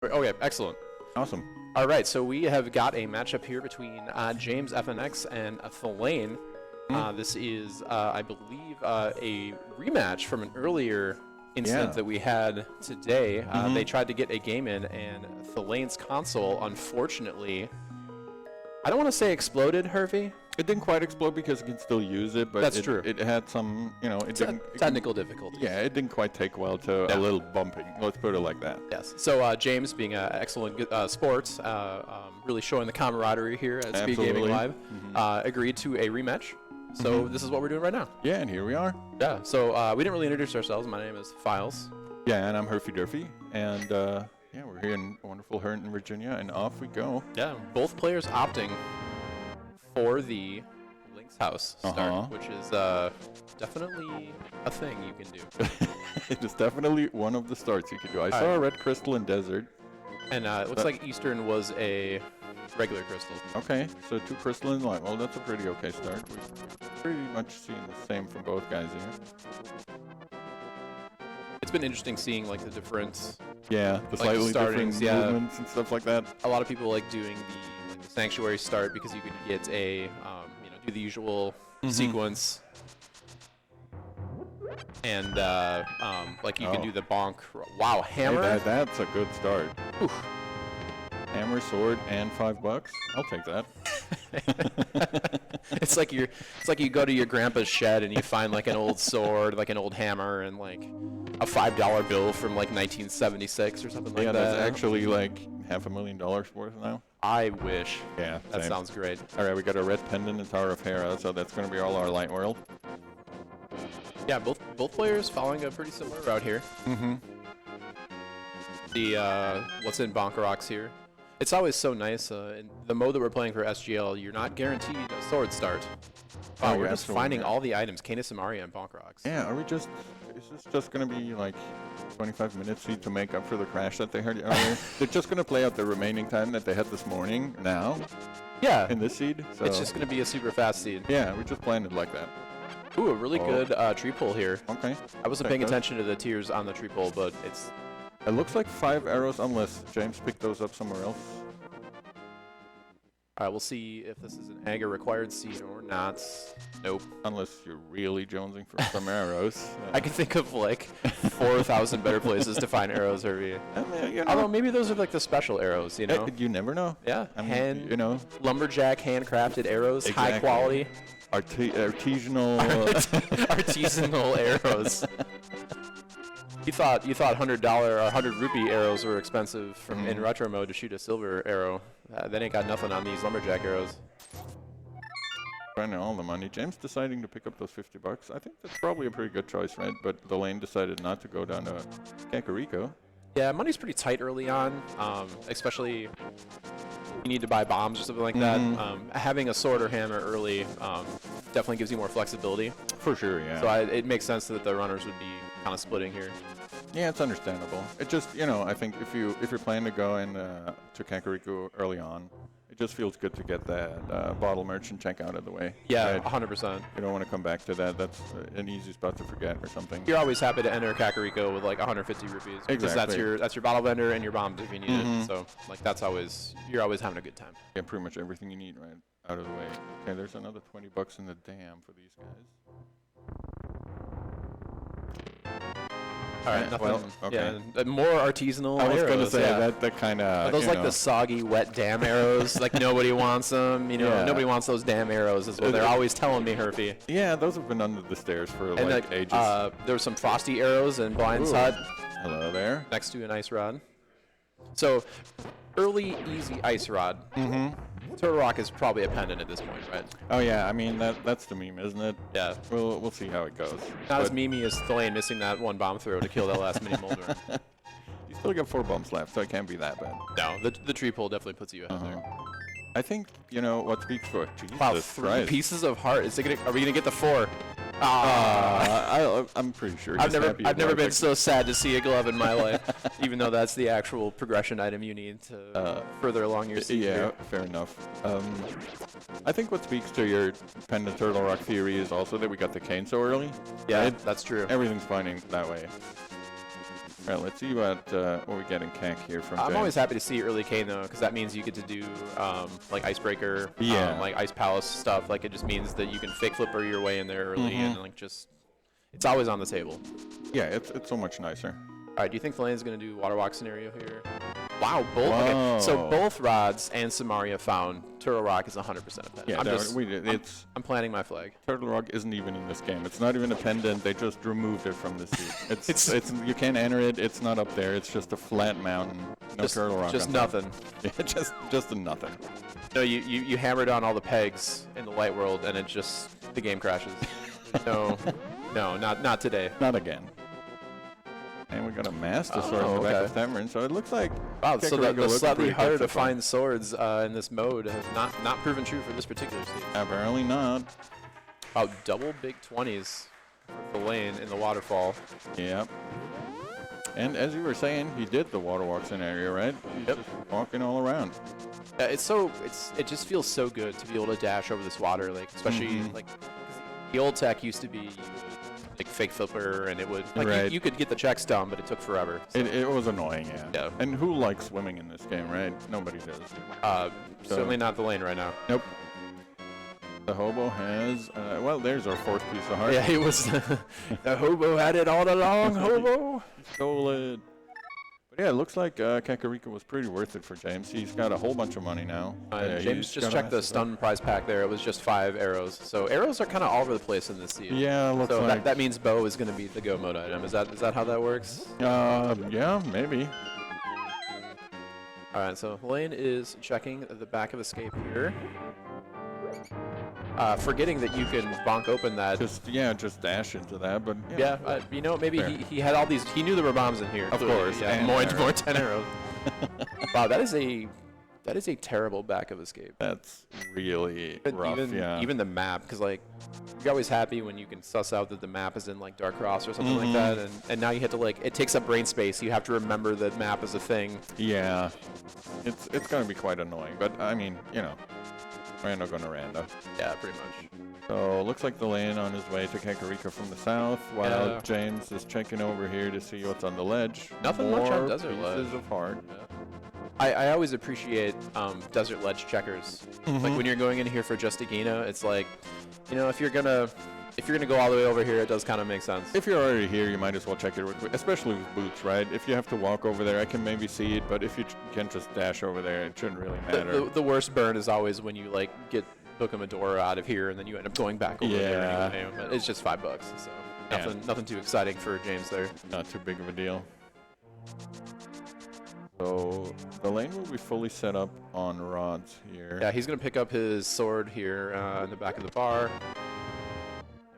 Okay, excellent. Awesome. All right, so we have got a matchup here between JamesFnX and thalane. This is, I believe, a rematch from an earlier incident that we had today. They tried to get a game in, and thalane's console, unfortunately, I don't want to say exploded, Hervey. It didn't quite explode because you can still use it, but That's true. It had some, you know, Technical difficulties. Yeah, it didn't quite take well to a little bumping. Let's put it like that. Yes. So James, being an excellent sports, really showing the camaraderie here at Speedgaming Live, agreed to a rematch. So this is what we're doing right now. Yeah, and here we are. Yeah. So we didn't really introduce ourselves. My name is Files. Yeah, and I'm Herfy Durfy, and yeah, we're here in wonderful Herndon, Virginia, and off we go. Yeah. Both players opting for the Link's House start, which is definitely a thing you can do. It is definitely one of the starts you can do. I saw a red crystal in desert. And it looks like Eastern was a regular crystal. Okay, so 2 crystalline light. Well, that's a pretty okay start. We've pretty much seen the same from both guys here. It's been interesting seeing like the different, the slightly different movements and stuff like that. A lot of people like doing the Sanctuary start because you can get a, you know, do the usual sequence. And like you can do the bonk. Wow, hammer. Hey, that's a good start. Oof. Hammer, sword, and $5. I'll take that. It's like you go to your grandpa's shed and you find like an old sword, like an old hammer, and like a $5 bill from like 1976 or something like that. Yeah, that's actually like $500,000 worth now. I wish. Yeah, that sounds great. All right, we got a red pendant and Tower of Hera, so that's going to be all our light world. Yeah, both players following a pretty similar route here. The what's in Bonkarox here. It's always so nice. In the mode that we're playing for SGL, you're not guaranteed a sword start. Wow, we're just finding all the items. Canis Amaria and Bonkarox. Yeah, are we just... Is this just going to be like 25 minutes to make up for the crash that they had earlier? They're just going to play out the remaining time that they had this morning now? Yeah. In this seed? So it's just going to be a super fast seed. Yeah, we just planned it like that. Ooh, a really good tree pull here. Okay. I wasn't paying attention to the tiers on the tree pull, but it's... It looks like 5 arrows, unless James picked those up somewhere else. All right, we'll see if this is an egg or required seed or not. Nope. Unless you're really jonesing for some arrows. I can think of like 4,000 better places to find arrows, Hervey. You know, although maybe those are like the special arrows, you know? You never know. Yeah. I mean, you know, lumberjack handcrafted arrows, high quality. Artisanal. Artisanal arrows. You thought $100 or 100 rupee arrows were expensive from in retro mode to shoot a silver arrow. They ain't got nothing on these lumberjack arrows. Spending all the money. James deciding to pick up those $50. I think that's probably a pretty good choice, right? But thalane decided not to go down to Kakariko. Yeah, money's pretty tight early on, especially you need to buy bombs or something like that. Having a sword or hammer early definitely gives you more flexibility. For sure, yeah. So it makes sense that the runners would be kind of splitting here. Yeah, it's understandable. It just, you know, I think if you're planning to go in to Kakariko early on, it just feels good to get that bottle merchant check out of the way. Yeah, right? 100%. You don't want to come back to that. That's an easy spot to forget or something. You're always happy to enter Kakariko with like 150 rupees. Because that's your bottle vendor and your bombs if you need it. So like you're always having a good time. Yeah, pretty much everything you need right out of the way. Okay, there's another $20 in the dam for these guys. All right, nothing. Well, okay. Yeah, more artisanal arrows. I was going to say that kind of. Are those like the soggy, wet dam arrows? Like nobody wants them. You know, nobody wants those damn arrows. Is what they're always telling me, Herfy. Yeah, those have been under the stairs for like ages. There were some frosty arrows in Blind's hut. Hello there. Next to an ice rod. So, early, easy ice rod. Turtle Rock is probably a pendant at this point, right? Oh yeah, I mean that's the meme, isn't it? Yeah. We'll see how it goes. Not as memey as thalane missing that one bomb throw to kill that last mini molder. You still got 4 bombs left, so it can't be that bad. No, the tree pull definitely puts you ahead there. I think you know what speaks for. Jesus wow, 3 pieces of heart. Are we gonna get the 4? I'm pretty sure. I've never been so sad to see a glove in my life, even though that's the actual progression item you need to further along your season. Yeah, fair enough. I think what speaks to your pendant Turtle Rock theory is also that we got the cane so early. Yeah, right? that's true. Everything's pointing that way. All right, let's see what we get in Kank here from I'm James. always happy to see early Kane though, because that means you get to do like Icebreaker, like Ice Palace stuff. Like it just means that you can fake flipper your way in there early, and like just it's always on the table. Yeah, it's so much nicer. All right, do you think Thalane is going to do water walk scenario here? Wow, both. Okay, so both rods and Samaria found Turtle Rock is 100% a pendant. Yeah, I'm planting my flag. Turtle Rock isn't even in this game. It's not even a pendant. They just removed it from the seat. It's you can't enter it. It's not up there. It's just a flat mountain. No Turtle Rock. Just nothing. Yeah, just a nothing. No, you hammered on all the pegs in the light world, and it just the game crashes. No, not today. Not again. And we got a Master Sword in the back of Tamarin, so it looks like... Wow, so the slightly harder to find swords in this mode has not proven true for this particular seed. Apparently not. Oh, double big 20s for Thalane in the waterfall. Yep. And as you were saying, he did the water walk scenario, right? He's just walking all around. It just feels so good to be able to dash over this water, like especially like the old tech used to be like fake flipper, and it would like you could get the checks done, but it took forever. So. It was annoying, yeah. And who likes swimming in this game, right? Nobody does. Certainly not the lane right now. Nope. The hobo has well, there's our fourth piece of heart. Yeah, it was the hobo had it all along. Hobo stole it. But yeah, it looks like Kakariko was pretty worth it for James. He's got a whole bunch of money now. James just checked the stun prize pack there. It was just 5 arrows. So arrows are kind of all over the place in this seed. Yeah, looks so like. that means bow is going to be the go mode item. Is that how that works? Yeah, maybe. All right, so Lane is checking the back of escape here. Forgetting that you can bonk open that. Just dash into that, but you know, maybe he had all these. He knew there were bombs in here. Of course, yeah, more 10 arrows. Wow, that is a terrible back of escape. That's really rough. Even the map, because like you're always happy when you can suss out that the map is in like Dark Cross or something like that, and now you have to like it takes up brain space. You have to remember that map is a thing. Yeah, it's gonna be quite annoying, but I mean, you know. Rando gonna rando. Yeah, pretty much. So looks like the lane on his way to Kakariko from the south, while James is checking over here to see what's on the ledge. Nothing much on desert ledge. Pieces of heart. Yeah. I always appreciate desert ledge checkers. Like when you're going in here for just a Gina, it's like, you know, if you're gonna go all the way over here, it does kind of make sense. If you're already here, you might as well check it, especially with boots, right? If you have to walk over there, I can maybe see it, but if you can just dash over there, it shouldn't really matter. The worst burn is always when you like get Bookamatora out of here and then you end up going back over there anyway. But it's just $5, so nothing too exciting for James there. Not too big of a deal. So the lane will be fully set up on rods here. Yeah, he's gonna pick up his sword here in the back of the bar.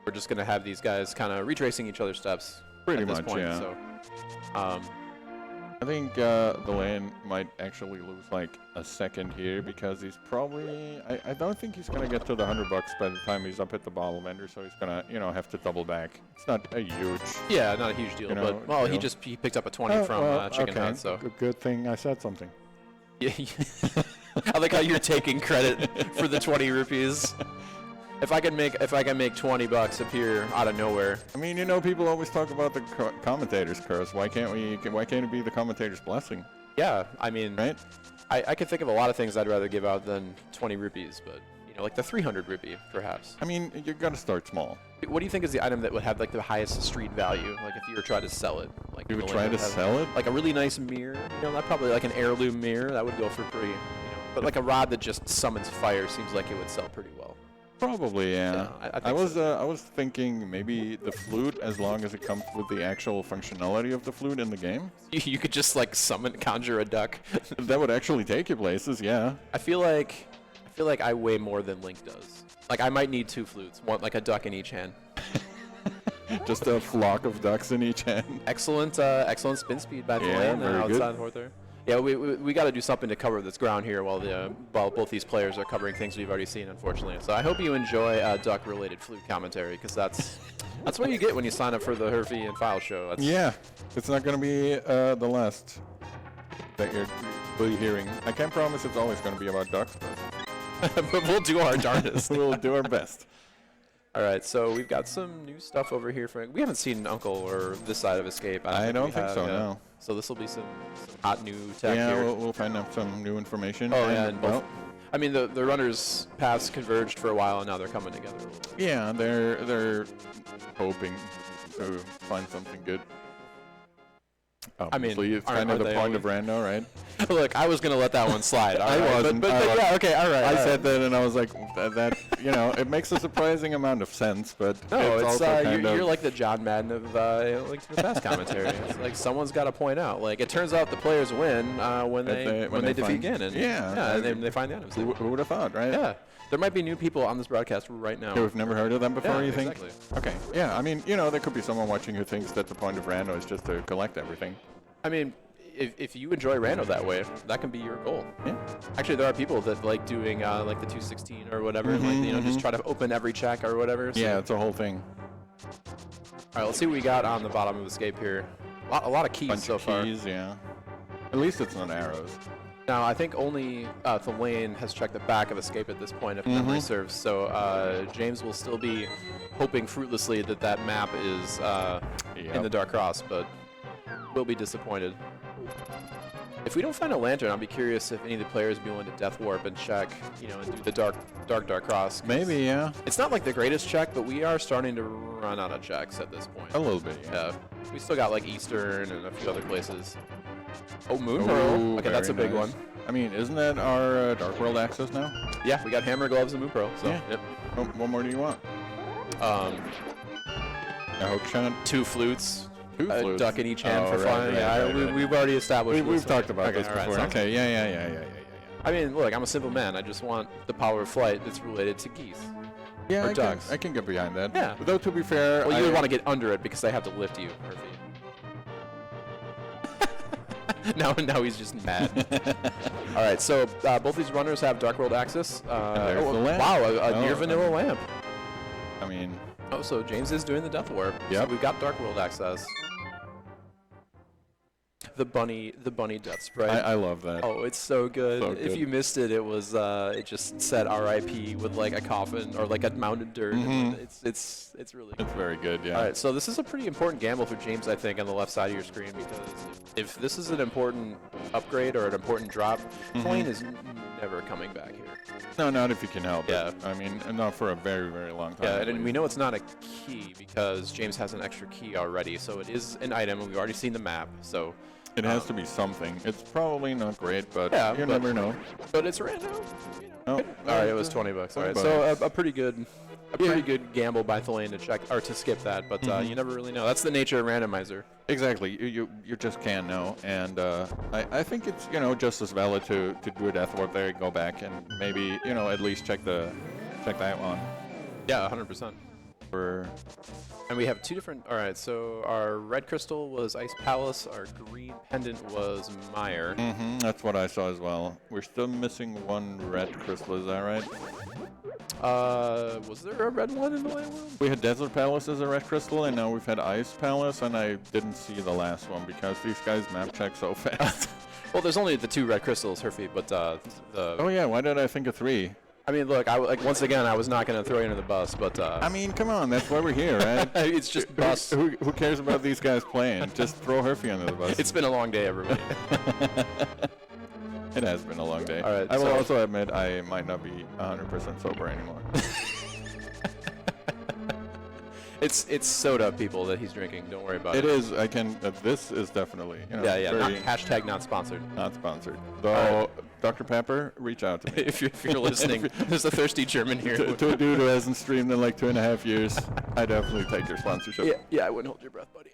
We're just going to have these guys kind of retracing each other's steps pretty at this much, point. yeah. So, I think the lane might actually lose like a second here because he's probably... I don't think he's going to get to the $100 by the time he's up at the bottle vendor, so he's going to, you know, have to double back. It's not a huge... Yeah, not a huge deal, but, well, he picked up a 20 from Chicken Hunt, so... Good thing I said something. Yeah, I like how you're taking credit for the 20 rupees. If I can make $20 appear out of nowhere. I mean, you know, people always talk about the commentator's curse. Why can't it be the commentator's blessing? Yeah, I mean, right? I can think of a lot of things I'd rather give out than 20 rupees, but you know, like the 300 rupee, perhaps. I mean, you got to start small. What do you think is the item that would have like the highest street value? Like if you were trying to sell it, like you would try to sell it? Like a really nice mirror, you know, that probably like an heirloom mirror that would go for pretty, you know. But like a rod that just summons fire seems like it would sell pretty well. Probably, yeah. I was thinking maybe the flute, as long as it comes with the actual functionality of the flute in the game. You could just like conjure a duck. That would actually take you places, yeah. I feel like I weigh more than Link does. Like I might need 2 flutes, one like a duck in each hand. Just a flock of ducks in each hand. Excellent spin speed by the lane outside the there. Yeah, we got to do something to cover this ground here while both these players are covering things we've already seen, unfortunately. So I hope you enjoy duck-related flute commentary, because that's what you get when you sign up for the Herfy and File show. Yeah, it's not going to be the last that you're really hearing. I can't promise it's always going to be about ducks, but we'll do our darndest. We'll do our best. All right, so we've got some new stuff over here. We haven't seen Uncle or this side of Escape. I don't think so, yet. no. So this will be some hot new tech yeah, here. we'll find out some new information. Oh, yeah, and well, I mean, the runners' paths converged for a while, and now they're coming together. yeah, they're hoping to find something good. Obviously, it's kind of the point of rando, right? Look, I was gonna let that one slide. I wasn't. But yeah, okay, all right. I said that, and I was like, that you know, it makes a surprising amount of sense, but no, it's also kind of you're like the John Madden of Link to the Past commentary. It's like someone's got to point out. Like it turns out the players win when they defeat Ganon. Yeah, and they find the items. Who would have thought, right? Yeah. There might be new people on this broadcast right now who've never heard of them before, you think? Exactly. Okay. Yeah, I mean, you know, there could be someone watching who thinks that the point of rando is just to collect everything. I mean, if you enjoy rando that way, that can be your goal. Yeah. Actually, there are people that like doing like the 216 or whatever, and like, you know, just try to open every check or whatever. So. Yeah, it's a whole thing. All right, let's see what we got on the bottom of Escape here. A lot of keys Bunch so of far. keys, yeah. At least it's not arrows. Now, I think only thalane has checked the back of Escape at this point, if memory serves. So James will still be hoping fruitlessly that that map is in the Dark Cross, but will be disappointed. If we don't find a lantern, I'll be curious if any of the players would be willing to death warp and check, you know, and do the dark cross. Maybe, yeah. It's not like the greatest check, but we are starting to run out of checks at this point. A little bit, yeah. We still got like Eastern and a few other places. Oh, Moon Pearl. Okay, that's a big one. I mean, isn't that our Dark World access now? Yeah, we got Hammer, Gloves, and Moon Pearl. So, yeah. Yep. What more do you want? A hook shot? 2 flutes. A duck in each hand for flying. We've already established. We've talked about this before. Okay, yeah. I mean, look, I'm a simple man. I just want the power of flight that's related to geese. Yeah, or ducks. I can get behind that. Yeah. Though to be fair, well, you would want to get under it because they have to lift you, Murphy. now he's just mad. All right, so both these runners have Dark World access. There's the lamp. Wow, a near vanilla lamp. I mean. Oh, so James is doing the Death Warp. Yep. So we've got Dark World access. The bunny death spray. I love that. Oh, it's so good. So If you missed it, it was it just said R.I.P. with like a coffin or like a mounted dirt. It's really good. It's very good, yeah. All right, so this is a pretty important gamble for James, I think, on the left side of your screen, because if this is an important upgrade or an important drop, Thalane is never coming back here. No, not if you can help it. I mean, not for a very, very long time. Yeah, and we know it's not a key because James has an extra key already, so it is an item, and we've already seen the map, so... It has to be something. It's probably not great, but you never know. But it's random. You know. Oh, all right, it was $20. All right, so a pretty good gamble by Thalane to check or to skip that, but you never really know. That's the nature of randomizer. Exactly. You just can't know, and I think it's just as valid to do a death warp there, go back, and maybe at least check that one. Yeah, 100%. And we have 2 different. All right, so our red crystal was Ice Palace. Our green pendant was Mire. That's what I saw as well. We're still missing 1 red crystal. Is that right? Was there a red one in the land world? We had Desert Palace as a red crystal, and now we've had Ice Palace, and I didn't see the last one because these guys map check so fast. Well, there's only the 2 red crystals, Herfy, but Oh yeah, why did I think of 3? I mean, look, once again, I was not going to throw you under the bus, but... I mean, come on, that's why we're here, right? It's just bus. Who cares about these guys playing? Just throw Herfy under the bus. It's been a long day, everybody. It has been a long day. All right, I will also admit I might not be 100% sober anymore. It's soda, people, that he's drinking. Don't worry about it. It is. This is definitely. Yeah. Hashtag not sponsored. Not sponsored. Though, Dr. Pepper, reach out to me. if you're listening, there's a thirsty German here. To a dude who hasn't streamed in like 2.5 years, I definitely take your sponsorship. Yeah, I wouldn't hold your breath, buddy.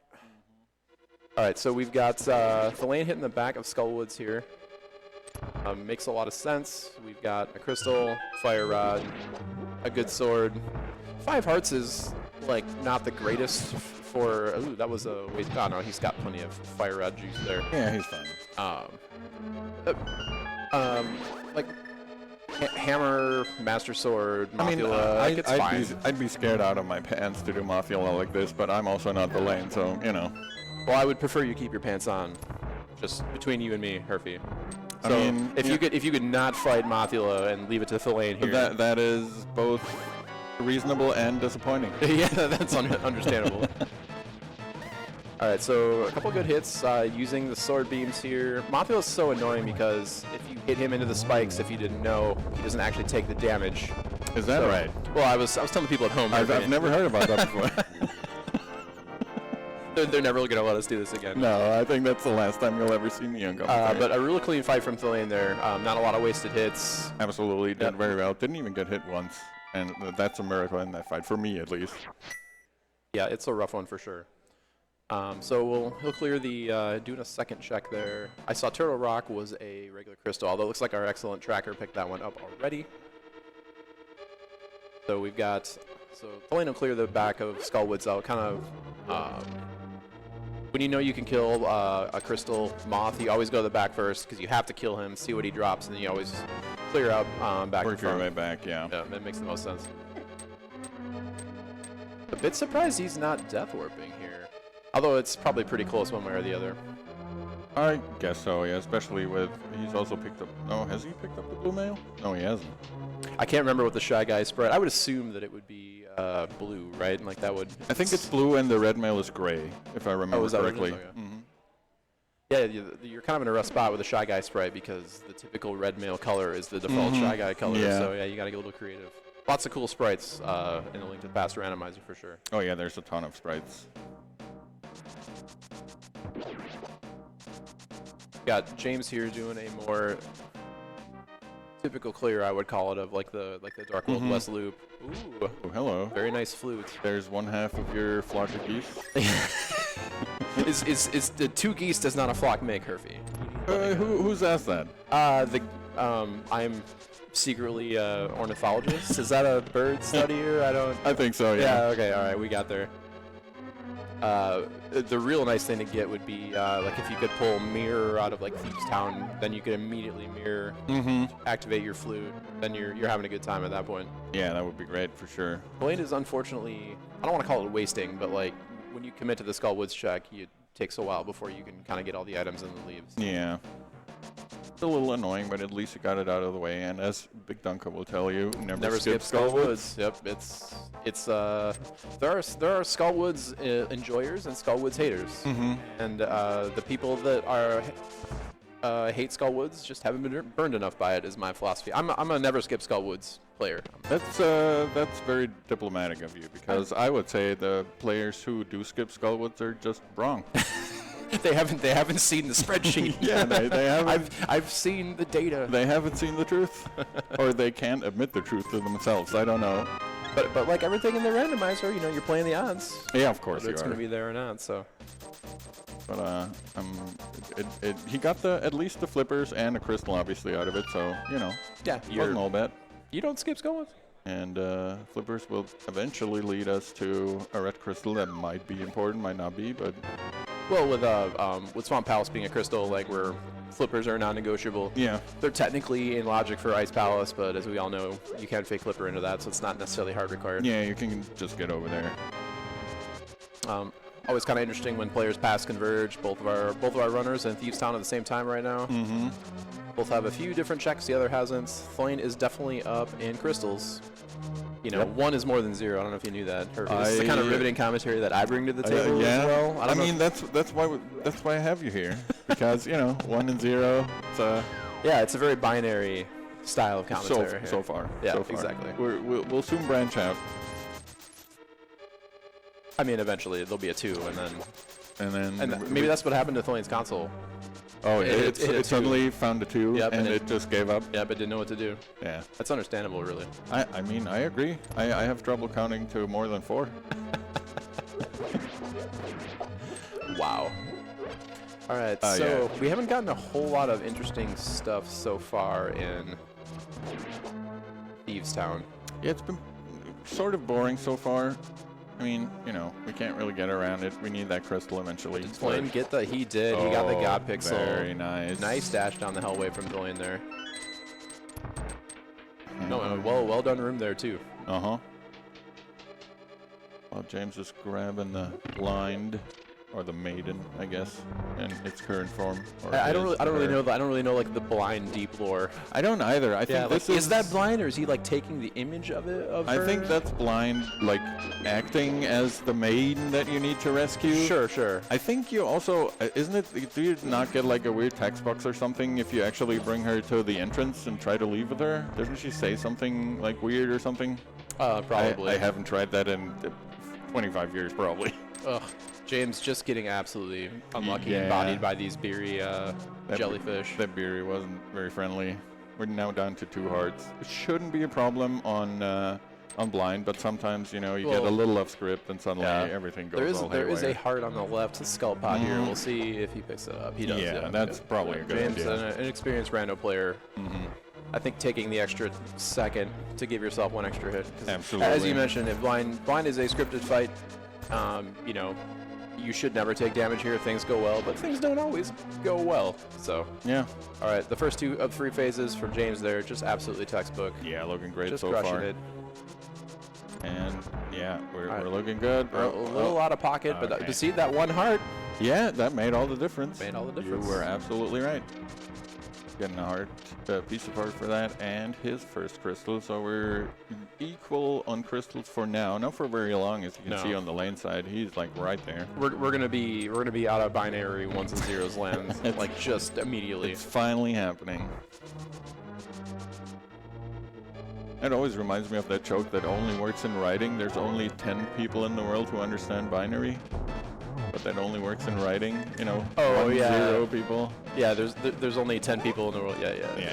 All right, so we've got Thalane hitting the back of Skullwoods here. Makes a lot of sense. We've got a crystal, fire rod, a good sword. 5 hearts is like not the greatest for. Ooh, that was a waste. Oh no, he's got plenty of fire rod juice there. Yeah, he's fine. Like hammer, master sword, Mothula. I mean, it's fine. I'd be scared out of my pants to do Mothula like this, but I'm also not the lane, so Well, I would prefer you keep your pants on, just between you and me, Herfy. So I mean, if you could not fight Mothula and leave it to Thalane here. That is both reasonable and disappointing. Yeah, that's understandable. All right, so a couple good hits using the sword beams here. Monthil is so annoying because if you hit him into the spikes, if you didn't know, he doesn't actually take the damage. Is that right? Well, I was telling people at home. I've never heard about that before. They're never going to let us do this again. No, I think that's the last time you'll ever see me on commentary. But a really clean fight from thalane there. Not a lot of wasted hits. Absolutely, did very well. Didn't even get hit once, and that's a miracle in that fight, for me at least. Yeah, it's a rough one for sure. So he'll clear the, doing a second check there. I saw Turtle Rock was a regular crystal, although it looks like our excellent tracker picked that one up already. So we've got, so thalane will clear the back of Skullwoods out, kind of, when you know you can kill a crystal moth, you always go to the back first, because you have to kill him, see what he drops, and then you always clear out back and Work your front. way back, yeah. Yeah, that makes the most sense. A bit surprised he's not death warping here. Although it's probably pretty close one way or the other. I guess so, yeah, especially with, he's also picked up, oh, has he picked up the blue mail? No, he hasn't. I can't remember what the Shy Guy spread. I would assume that it would be blue, right? And like that would... I think it's blue and the red mail is gray, if I remember correctly. Yeah, you're kind of in a rough spot with the Shy Guy sprite because the typical red mail color is the default Shy Guy color. Yeah. So yeah, you got to get a little creative. Lots of cool sprites in the Link to the Past randomizer for sure. Oh yeah, there's a ton of sprites. Got James here doing a more typical clear, I would call it, of like the Dark World West loop. Ooh, Oh, hello. very nice flute. There's one half of your flock of geese. Is the two geese does not a flock make, Herfy? Who's asked that? I'm secretly ornithologist. Is that a bird studier? I think so, yeah. Yeah, okay, all right, we got there. The real nice thing to get would be like if you could pull mirror out of like Thieves Town, then you could immediately mirror, activate your flute, then you're having a good time at that point. Yeah, that would be great for sure. Blade is unfortunately, I don't want to call it wasting, but like when you commit to the Skullwoods check, it takes a while before you can kind of get all the items in the leaves. Yeah. It's a little annoying, but at least you got it out of the way. And as Big Dunker will tell you, never skip Skullwoods. Yep, it's there are Skullwoods enjoyers and Skullwoods haters, and the people that are hate Skullwoods just haven't been burned enough by it. Is my philosophy. I'm a never skip Skullwoods player. That's very diplomatic of you, because I would say the players who do skip Skullwoods are just wrong. They haven't seen the spreadsheet. Yeah, they haven't. I've seen the data. They haven't seen the truth, or they can't admit the truth to themselves. I don't know. But like everything in the randomizer, you know, you're playing the odds. Yeah, of course Whether you it's are. going to be there or not. So. But he got at least the flippers and a crystal obviously out of it. So you know. Yeah. Wasn't all bad. You don't skip Skullwoods. And flippers will eventually lead us to a red crystal that might be important, might not be, but. Well, with Swamp Palace being a crystal, like where flippers are non-negotiable. Yeah. They're technically in logic for Ice Palace, but as we all know, you can't fake flipper into that, so it's not necessarily hard required. Yeah, you can just get over there. Always kind of interesting when players pass converge. Both of our runners in Thieves Town at the same time right now. Both have a few different checks. The other hasn't. Thalane is definitely up in crystals. You know, one is more than zero. I don't know if you knew that. This is the kind of riveting commentary that I bring to the table as well. I mean, that's why I have you here, because you know, 1 and 0. Yeah, it's a very binary style of commentary. So far. Yeah, so far. Exactly. We'll soon branch out. I mean, eventually there'll be a 2, and then maybe that's what happened to Thalane's console. Oh, it suddenly found a 2, and it just gave up. Yeah, but didn't know what to do. Yeah. That's understandable, really. I mean, I agree. I have trouble counting to more than 4. Wow. All right, so we haven't gotten a whole lot of interesting stuff so far in Thieves Town. Yeah, it's been sort of boring so far. I mean, you know, we can't really get around it. We need that crystal eventually. Did Thalane get the? He did. He got the God Pixel. Very nice. Nice dash down the Hellway from Thalane there. No, well done room there too. While James is grabbing the blind, or the maiden, I guess, in its current form. Or I don't really know like the blind deep lore. I don't either. I think this is that blind, or is he like taking the image of it? I think that's blind, like acting as the maiden that you need to rescue. Sure. I think you also, isn't it? Do you not get like a weird text box or something if you actually bring her to the entrance and try to leave with her? Doesn't she say something like weird or something? Probably. I haven't tried that in 25 years, probably. Ugh. James just getting absolutely unlucky and bodied by these beery jellyfish. That beery wasn't very friendly. We're now down to 2 hearts. It shouldn't be a problem on blind, but sometimes, you know, you get a little off script and suddenly everything goes all There is haywire. a heart on the left skull pod here. We'll see if he picks it up. He does. Yeah, that's probably a good James, idea. an experienced rando player. I think taking the extra second to give yourself 1 extra hit. Absolutely. As you mentioned, if blind is a scripted fight, you know, you should never take damage here if things go well, but things don't always go well. So Yeah. all right, the first 2 of 3 phases from James there, just absolutely textbook. Yeah, looking great Just so crushing far. it. And yeah, we're right. looking good. A little out of pocket, but Okay. to see that 1 heart. Yeah, that made all the difference. Made all the difference. You were absolutely right. Getting a heart, a piece of heart for that, and his first crystal. So we're equal on crystals for now. Not for very long, as you can see on the lane side. He's like right there. We're gonna be out of binary 1s and 0s lands like just immediately. It's finally happening. It always reminds me of that joke that only works in writing. There's only 10 people in the world who understand binary. But that only works in writing, you know. Oh, 1, yeah. 0 people. Yeah, there's only 10 people in the world. Yeah.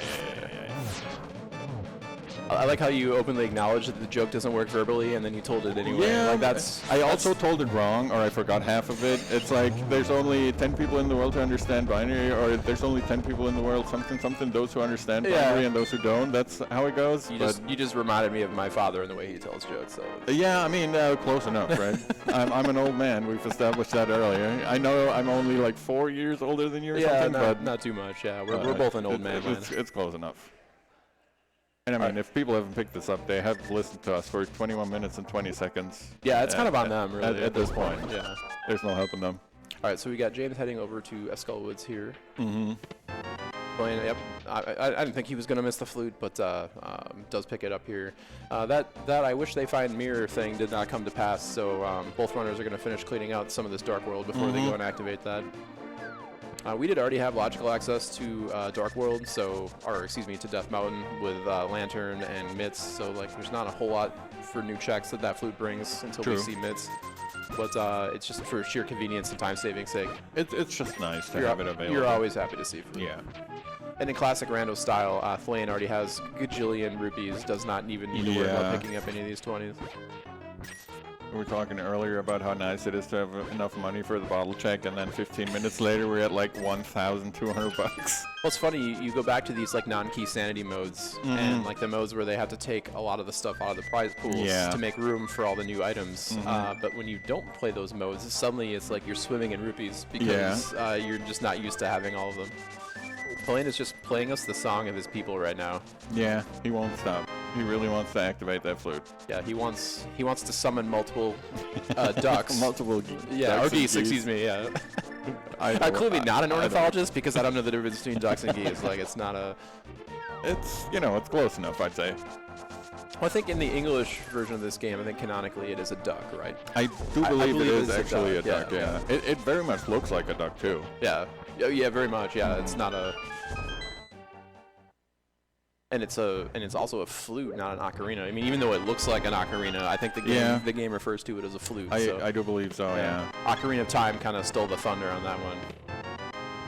I like how you openly acknowledge that the joke doesn't work verbally, and then you told it anyway. Yeah, like that's. I also told it wrong, or I forgot half of it. It's like there's only 10 people in the world who understand binary, or there's only 10 people in the world something. Those who understand binary and those who don't. That's how it goes. You just reminded me of my father and the way he tells jokes. So. Yeah, I mean, close enough, right? I'm an old man. We've established that earlier. I know I'm only like 4 years older than you or something, but not too much. Yeah, we're both an old man. It's close enough. And I mean, if people haven't picked this up, they have listened to us for 21 minutes and 20 seconds. Yeah, it's kind of on them, really. At this point. Yeah. There's no helping them. All right, so we got James heading over to Skullwoods here. Playing, yep. I didn't think he was going to miss the flute, but does pick it up here. That I wish they find mirror thing did not come to pass, so both runners are going to finish cleaning out some of this Dark World before they go and activate that. We did already have logical access to Dark World, to Death Mountain with Lantern and Mitts, so like there's not a whole lot for new checks that flute brings until we see Mitts. But it's just for sheer convenience and time-saving sake. It's just nice to have it available. You're always happy to see flute. Yeah. And in classic rando style, thalane already has gajillion rupees, does not even need to worry about picking up any of these 20s. We were talking earlier about how nice it is to have enough money for the bottle check, and then 15 minutes later we're at like 1,200 bucks. Well, it's funny, you go back to these like non-key sanity modes, and like the modes where they have to take a lot of the stuff out of the prize pools to make room for all the new items. But when you don't play those modes, suddenly it's like you're swimming in rupees because you're just not used to having all of them. Thalane is just playing us the song of his people right now. Yeah, he won't stop. He really wants to activate that flute. Yeah, he wants to summon multiple ducks. Multiple or geese, excuse me, yeah. I'm clearly not an ornithologist because I don't know the difference between ducks and geese. Like, it's not a... It's, it's close enough, I'd say. Well, I think in the English version of this game, I think canonically it is a duck, right? I do believe it is actually a duck, duck, yeah. It very much looks like a duck, too. Yeah. Yeah, very much, yeah. It's not a... And it's also a flute, not an ocarina. I mean, even though it looks like an ocarina, I think the game refers to it as a flute. I do believe so, yeah. Ocarina of Time kind of stole the thunder on that one.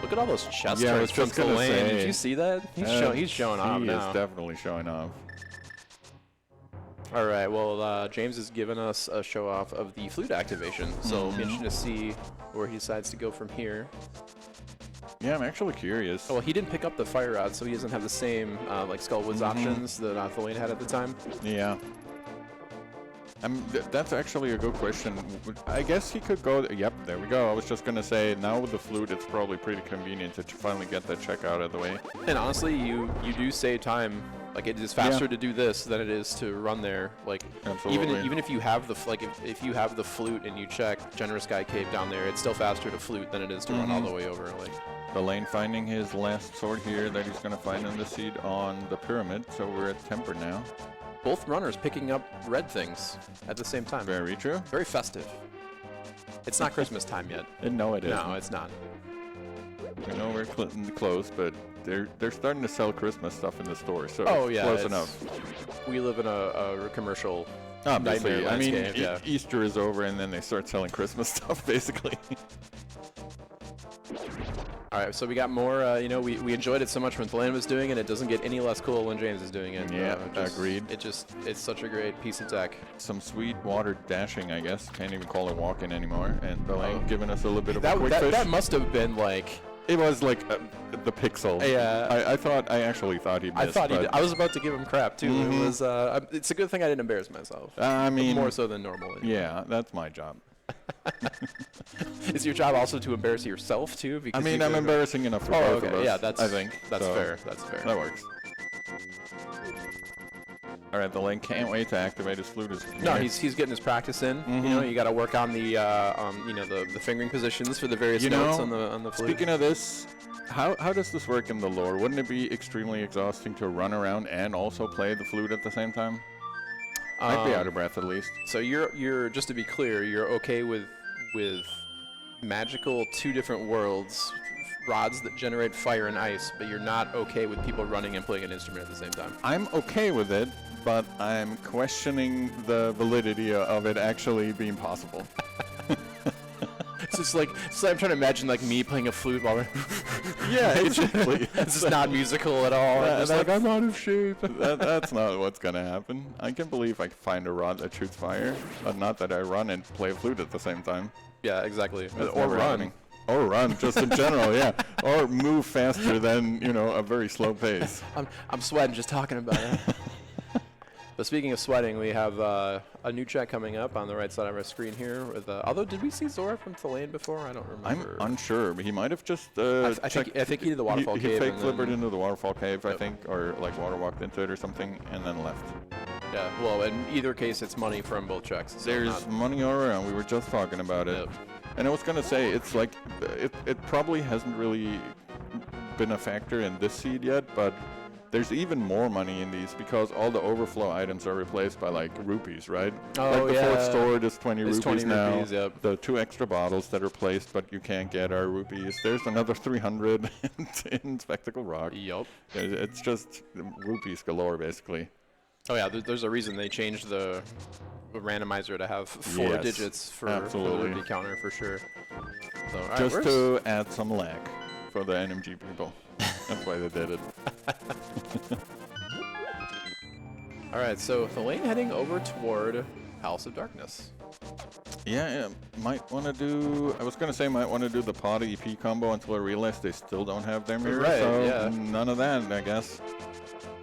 Look at all those chest Yeah, I strokes was from just gonna Thalane. say, Did you see that? He's showing off now. He is definitely showing off. All right, well, James has given us a show off of the flute activation, so it'll be interesting to see where he decides to go from here. Yeah, I'm actually curious. Oh, well, he didn't pick up the fire rod, so he doesn't have the same like Skullwoods options that Thalane had at the time. Yeah. That's actually a good question. I guess he could go... Yep, there we go. I was just going to say, now with the flute, it's probably pretty convenient to finally get that check out of the way. And honestly, you do save time Like it is faster to do this than it is to run there. Like even if you have the if you have the flute and you check Generous Sky Cave down there, it's still faster to flute than it is to run all the way over. Like thalane finding his last sword here that he's gonna find in the seed on the pyramid. So we're at temper now. Both runners picking up red things at the same time. Very true. Very festive. It's not Christmas time yet. No, it isn't. No, it's not. I know we're close, but they're starting to sell Christmas stuff in the store, so close enough. We live in a commercial obviously. nightmare I mean, landscape, Easter is over, and then they start selling Christmas stuff, basically. All right, so we got more. You know, we enjoyed it so much when thalane was doing it. It doesn't get any less cool when James is doing it. Yeah, agreed. It's such a great piece of tech. Some sweet water dashing, I guess. Can't even call it walking anymore. And thalane giving us a little bit of a quick fish. That must have been like. It was like the pixel. Yeah. I actually thought he missed. I was about to give him crap too. It was. It's a good thing I didn't embarrass myself. I mean, more so than normal. Yeah, that's my job. Is your job also to embarrass yourself too? Because I mean, I'm embarrassing enough for both of us. Yeah, I think that's so fair. That's fair. That works. All right, thalane can't wait to activate his flute. No, he's getting his practice in. You know, you got to work on the you know the fingering positions for the various notes on the flute. Speaking of this, how does this work in the lore? Wouldn't it be extremely exhausting to run around and also play the flute at the same time? Might be out of breath at least. So you're just to be clear, you're okay with magical two different worlds, rods that generate fire and ice, but you're not okay with people running and playing an instrument at the same time. I'm okay with it, but I'm questioning the validity of it actually being possible. It's just like, I'm trying to imagine like me playing a flute while we're yeah, exactly. It's just not musical at all. I'm out of shape. That's not what's gonna happen. I can believe I can find a rod that shoots fire, but not that I run and play a flute at the same time. Yeah, exactly. Or run. Or run, just in general, yeah. Or move faster than, you know, a very slow pace. I'm sweating just talking about it. But speaking of sweating, we have a new check coming up on the right side of our screen here. With although, did we see Zora from thalane before? I don't remember. I'm unsure, but he might have just. I think he did the waterfall cave. He fake flippered into the waterfall cave, I think, or like water walked into it or something, and then left. Yeah. Well, in either case, it's money from both checks. So there's money all around. We were just talking about it. Yep. And I was gonna say, it's like it probably hasn't really been a factor in this seed yet, but there's even more money in these because all the overflow items are replaced by like rupees, right? Oh, like the yeah. fourth sword is 20 rupees 20 now. Rupees, yep. The 2 extra bottles that are placed but you can't get are rupees. There's another 300 in Spectacle Rock. Yup. It's just rupees galore, basically. Oh yeah, there's a reason they changed the randomizer to have 4 digits for the rupee counter for sure. So, just to add some lag for the NMG people. That's why they did it. All right, so thalane heading over toward Palace of Darkness. Yeah, might want to do. I was gonna say might want to do the pod EP combo until I realized they still don't have their mirror. Right, so yeah. None of that, I guess.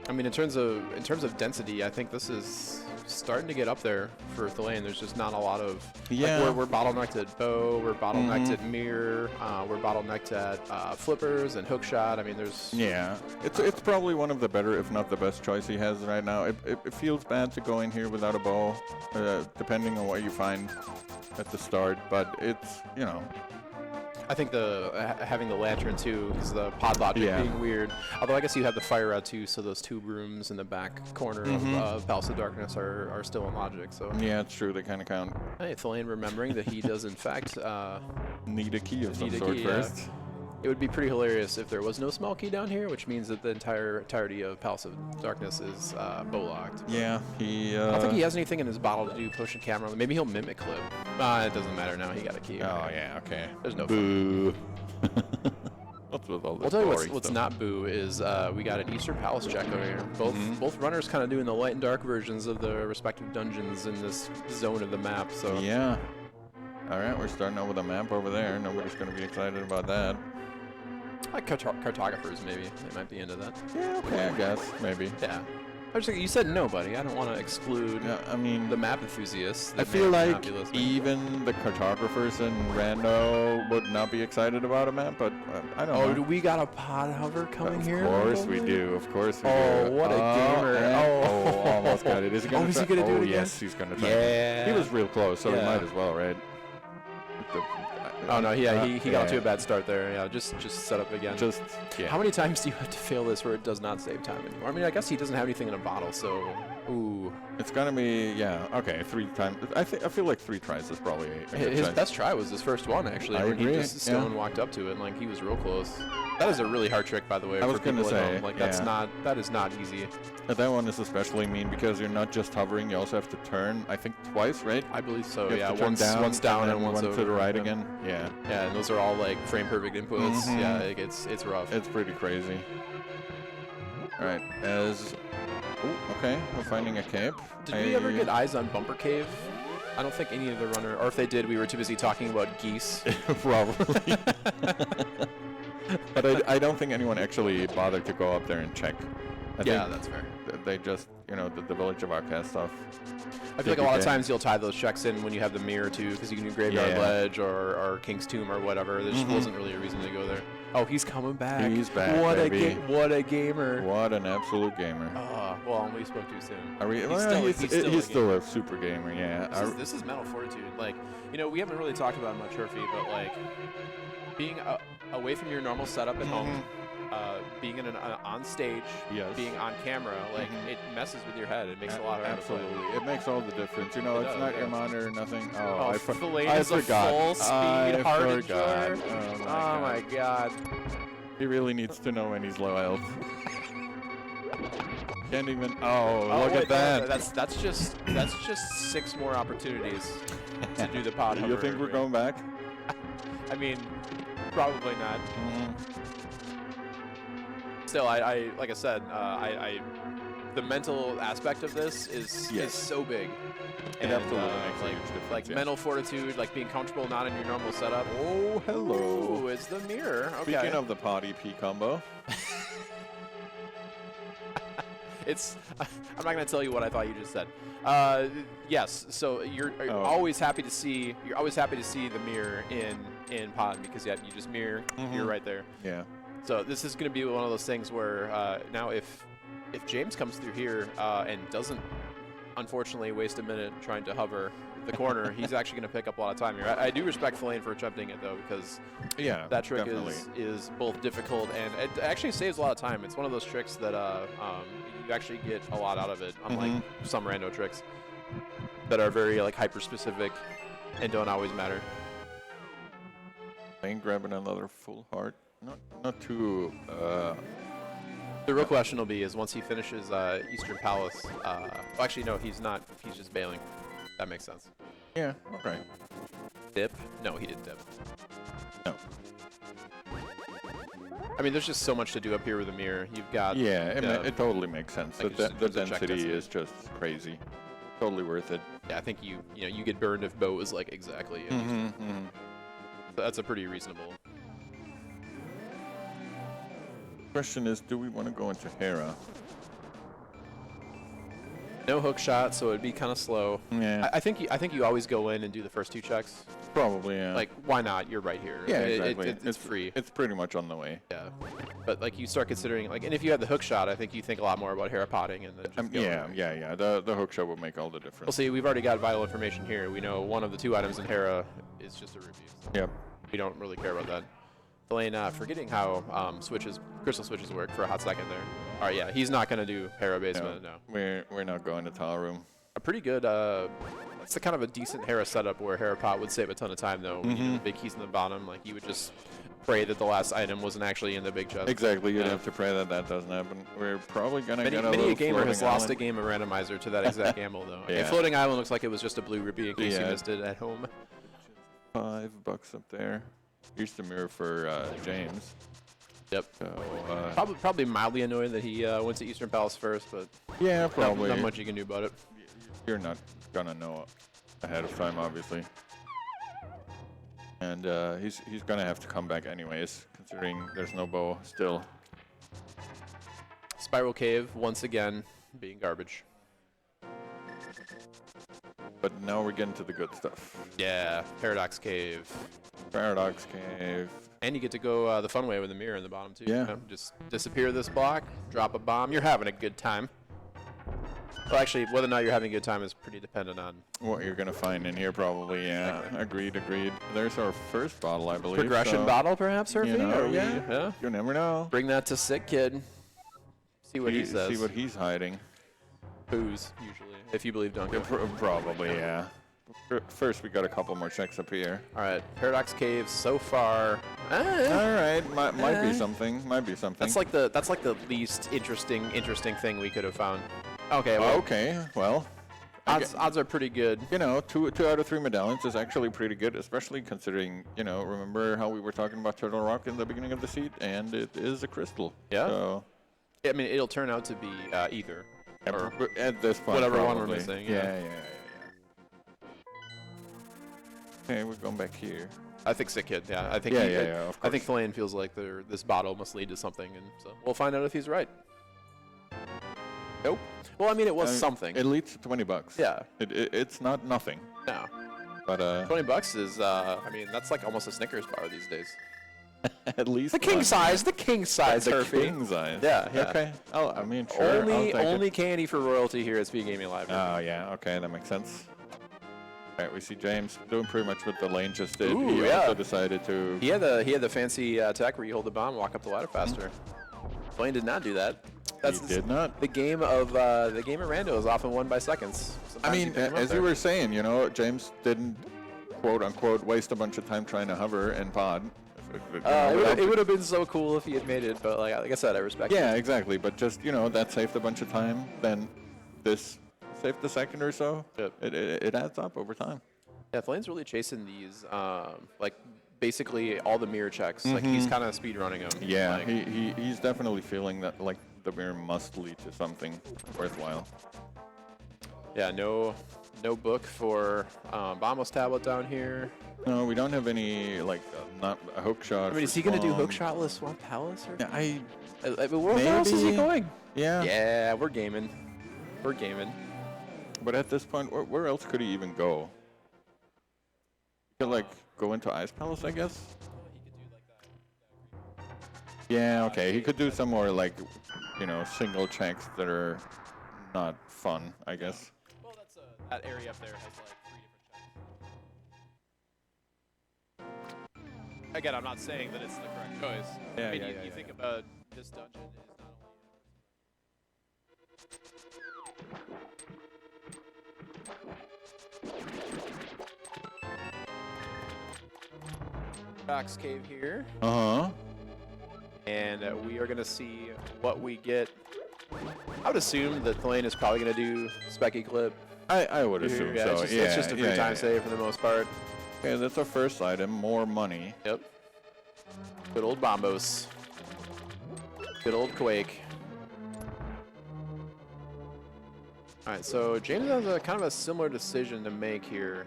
I mean, in terms of density, I think this is starting to get up there for thalane. There's just not a lot of. Yeah. Like we're bottlenecked at bow. We're bottlenecked at mirror. We're bottlenecked at flippers and hookshot. I mean, there's. Yeah, it's probably one of the better, if not the best choice he has right now. It feels bad to go in here without a bow, depending on what you find at the start. But it's, you know. I think having the lantern too, because the pod logic being weird. Although I guess you have the fire rod too, so those 2 rooms in the back corner of Palace of Darkness are still in logic. So yeah, it's true. They kind of count. Hey, thalane remembering that he does in fact need a key of some sort first. It would be pretty hilarious if there was no small key down here, which means that the entirety of Palace of Darkness is bow locked. Yeah, I don't think he has anything in his bottle to do potion camera. Maybe he'll mimic clip. It doesn't matter now. He got a key. Oh yeah, okay. There's no boo. What's with all this? I'll tell you what's not boo is we got an Eastern Palace check over here. Both runners kind of doing the light and dark versions of the respective dungeons in this zone of the map. So yeah. All right, we're starting out with a map over there. Nobody's going to be excited about that. Like cartographers, maybe. They might be into that. Yeah, okay, I guess. Maybe. Yeah. I was like, you said nobody. I don't want to exclude Yeah, I mean, the map enthusiasts. I that feel may or may like not be listening. even the cartographers in Rando would not be excited about a map, but I don't know. Oh, do we got a pod hover coming here? Of course we do. Of course we do. Oh, what a gamer. Oh, almost got it. Is he going to he gonna do it again? Yes, he's going to try. Yeah. He was real close, so he Yeah. might as well, right? Oh no, yeah, he got to a bad start there. Yeah, just set up again. Yeah. How many times do you have to fail this where it does not save time anymore? I mean, I guess he doesn't have anything in a bottle, so ooh. It's gonna be okay, 3 times. I feel like 3 tries is probably a good His size. best try was his first one actually. I when agree, he just stone walked up to it and like he was real close. That is a really hard trick, by the way. I was for people gonna at say, home. Like yeah. that is not easy. But that one is especially mean because you're not just hovering; you also have to turn. I think twice, right? I believe so. You have Yeah, to turn once down and then once one over. to the right Yeah. again. Yeah, Yeah, and those are all like frame perfect inputs. Mhm. Yeah, like, it's rough. it's pretty crazy. All right, okay, we're finding a cape. Did we ever get eyes on Bumper Cave? I don't think any of the runner, or if they did, we were too busy talking about geese. Probably. But I don't think anyone actually bothered to go up there and check. I Yeah, think that's fair. they just, the Village of Outcast stuff. I feel like a lot of Okay. times you'll tie those checks in when you have the mirror too, because you can do Graveyard Yeah. Ledge or King's Tomb or whatever. There just Mhm. wasn't really a reason to go there. Oh, he's coming back. He's back, What baby. what a gamer. What an absolute gamer. Well, we spoke too soon. Are we, He's still a a super gamer, yeah. This is mental fortitude. Like, we haven't really talked about it much, Herfy, but like being away from your normal setup at home, being in on stage, Yes. being on camera, like it messes with your head. It makes it a lot harder. Absolutely. It makes all the difference. It's does, not yeah. your monitor or nothing. Thalane I is a forgot. full speed I hard forgot. enjoyer. Oh my God. God. He really needs to know when he's low health. Can't even. Oh, look wait, at that. That's just 6 more opportunities to do the pod hover. You think we're going back? I mean, probably not. Still, I like I said, the mental aspect of this is so big. It absolutely makes a like, huge difference, like yes. mental fortitude, like being comfortable not in your normal setup. Oh, hello. Ooh, it's the mirror. Okay. Speaking of the pod EP combo. I'm not gonna tell you what I thought you just said. Yes. So you're always happy to see the mirror in pod because you just mirror. You're right there. Yeah. So this is gonna be one of those things where now if James comes through here and doesn't unfortunately waste a minute trying to hover the corner, he's actually going to pick up a lot of time here. I do respect Thalane for attempting it though, because that trick is both difficult and it actually saves a lot of time. It's one of those tricks that you actually get a lot out of it, unlike some rando tricks that are very like hyper specific and don't always matter. I ain't grabbing another full heart. Not too. The real question will be is once he finishes Eastern Palace. Well, actually, no, he's not. He's just bailing. That makes sense. Yeah. Okay. Dip? No, he didn't dip. No. I mean, there's just so much to do up here with the mirror. You've got. Yeah, it totally makes sense. Like The density is just crazy. Totally worth it. Yeah, I think you get burned if Bo was like exactly. That's a pretty reasonable. Question is, do we want to go into Hera? No hook shot, so it'd be kind of slow. Yeah. I think you always go in and do the first 2 checks. Probably, yeah. Like, why not? You're right here. Yeah, exactly. It's free. It's pretty much on the way. Yeah. But like you start considering like, and if you had the hook shot, I think you think a lot more about Hera potting and then just going. Yeah. The hook shot will make all the difference. We'll see. We've already got vital information here. We know one of the 2 items in Hera is just a review. So Yep. we don't really care about that. Thalane, forgetting how crystal switches work for a hot second there. All right, yeah, he's not going to do Hera basement, no. We're not going to tile room. A pretty good, that's the kind of a decent Hera setup where Hera pot would save a ton of time, though. When you know, the big keys in the bottom, like you would just pray that the last item wasn't actually in the big chest. Exactly, you'd have to pray that doesn't happen. We're probably going to get a Many little a gamer has lost a island. game of randomizer to that exact gamble, though. Yeah. A floating island looks like it was just a blue ruby in case you Yeah. missed it at home. $5 up there. Here's the mirror for James. Yep. So, Probably mildly annoyed that he went to Eastern Palace first, but yeah, probably. not much you can do about it. You're not gonna know ahead of time, obviously. And he's gonna have to come back anyways, considering there's no bow still. Spiral Cave once again. being garbage. But now we're getting to the good stuff. Yeah, Paradox Cave. Paradox Cave. And you get to go the fun way with the mirror in the bottom, too. Yeah. You know, just disappear this block, drop a bomb. You're having a good time. Well, actually, whether or not you're having a good time is pretty dependent on What you're going to find in here, probably. Yeah, agreed. There's our first bottle, I believe. progression so, bottle, perhaps, Herfy? You know, Yeah. You never know. Bring that to Sick Kid. See what he says. See what he's hiding. Booze, usually, if you believe Duncan. Probably, yeah. First, we got a couple more checks up here. All right, Paradox Cave so far. All right, might be something. That's like the least interesting thing we could have found. Okay. Well, Okay. Well, odds are pretty good. you know, two out of 3 medallions is actually pretty good, especially considering, you know, remember how we were talking about Turtle Rock in the beginning of the seat, and it is a crystal. Yeah. So, I mean, it'll turn out to be either. Or at this point, whatever one we're probably. missing, Yeah. Okay, we're going back here. I think Sick Kid. Yeah. I think. Yeah, he, of I think course. thalane feels like this bottle must lead to something, and so we'll find out if he's right. Nope. Well, I mean, it was something. It leads to $20. Yeah. It's not nothing. No. But $20 is. I mean, that's like almost a Snickers bar these days. at least The king one. size. The king size. The Herfy. king size. Yeah. Okay. Oh, I mean, sure. I'll take Only it. candy for royalty here at Speedgaming Live. Oh yeah. Okay, that makes sense. All right, we see James doing pretty much what the lane just did. Ooh, he yeah. also decided to. He had the fancy tech where you hold the bomb, and walk up the ladder faster. thalane did not do that. He did not. The game of rando is often won by seconds. I Sometimes mean, pick 'em up as there. you were saying, you know, James didn't, quote unquote, waste a bunch of time trying to hover and pod. It would have been so cool if he had made it, but like I said, I respect it. Yeah, exactly. But just, you know, that saved a bunch of time. Then this saved a second or so. Yep. It adds up over time. Yeah, thalane's really chasing these, like basically all the mirror checks. Like he's kind of speed running them. Yeah, Like, he's definitely feeling that like the mirror must lead to something worthwhile. yeah. No book for Bombos tablet down here. No, we don't have any like not a hook shot. I mean, is he gonna do hook shotless Swamp Palace? Or Yeah, where else is he maybe. going? Yeah. Yeah, we're gaming. We're gaming. But at this point, where else could he even go? He could like go into Ice Palace, I guess. Yeah, okay. He could do some more like, you know, single checks that are not fun, I guess. Well, that's that area up there has like 3 different checks. Again, I'm not saying that it's the correct choice. Yeah, I mean, yeah, you think about this dungeon is not only Box cave here, Uh-huh. and we are gonna see what we get. I would assume that thalane is probably gonna do Specky Clip. I would assume Yeah, so. it's just a free time save for the most part. Okay, that's our first item, more money. Yep. Good old Bombos. Good old Quake. All right, so James has a kind of a similar decision to make here.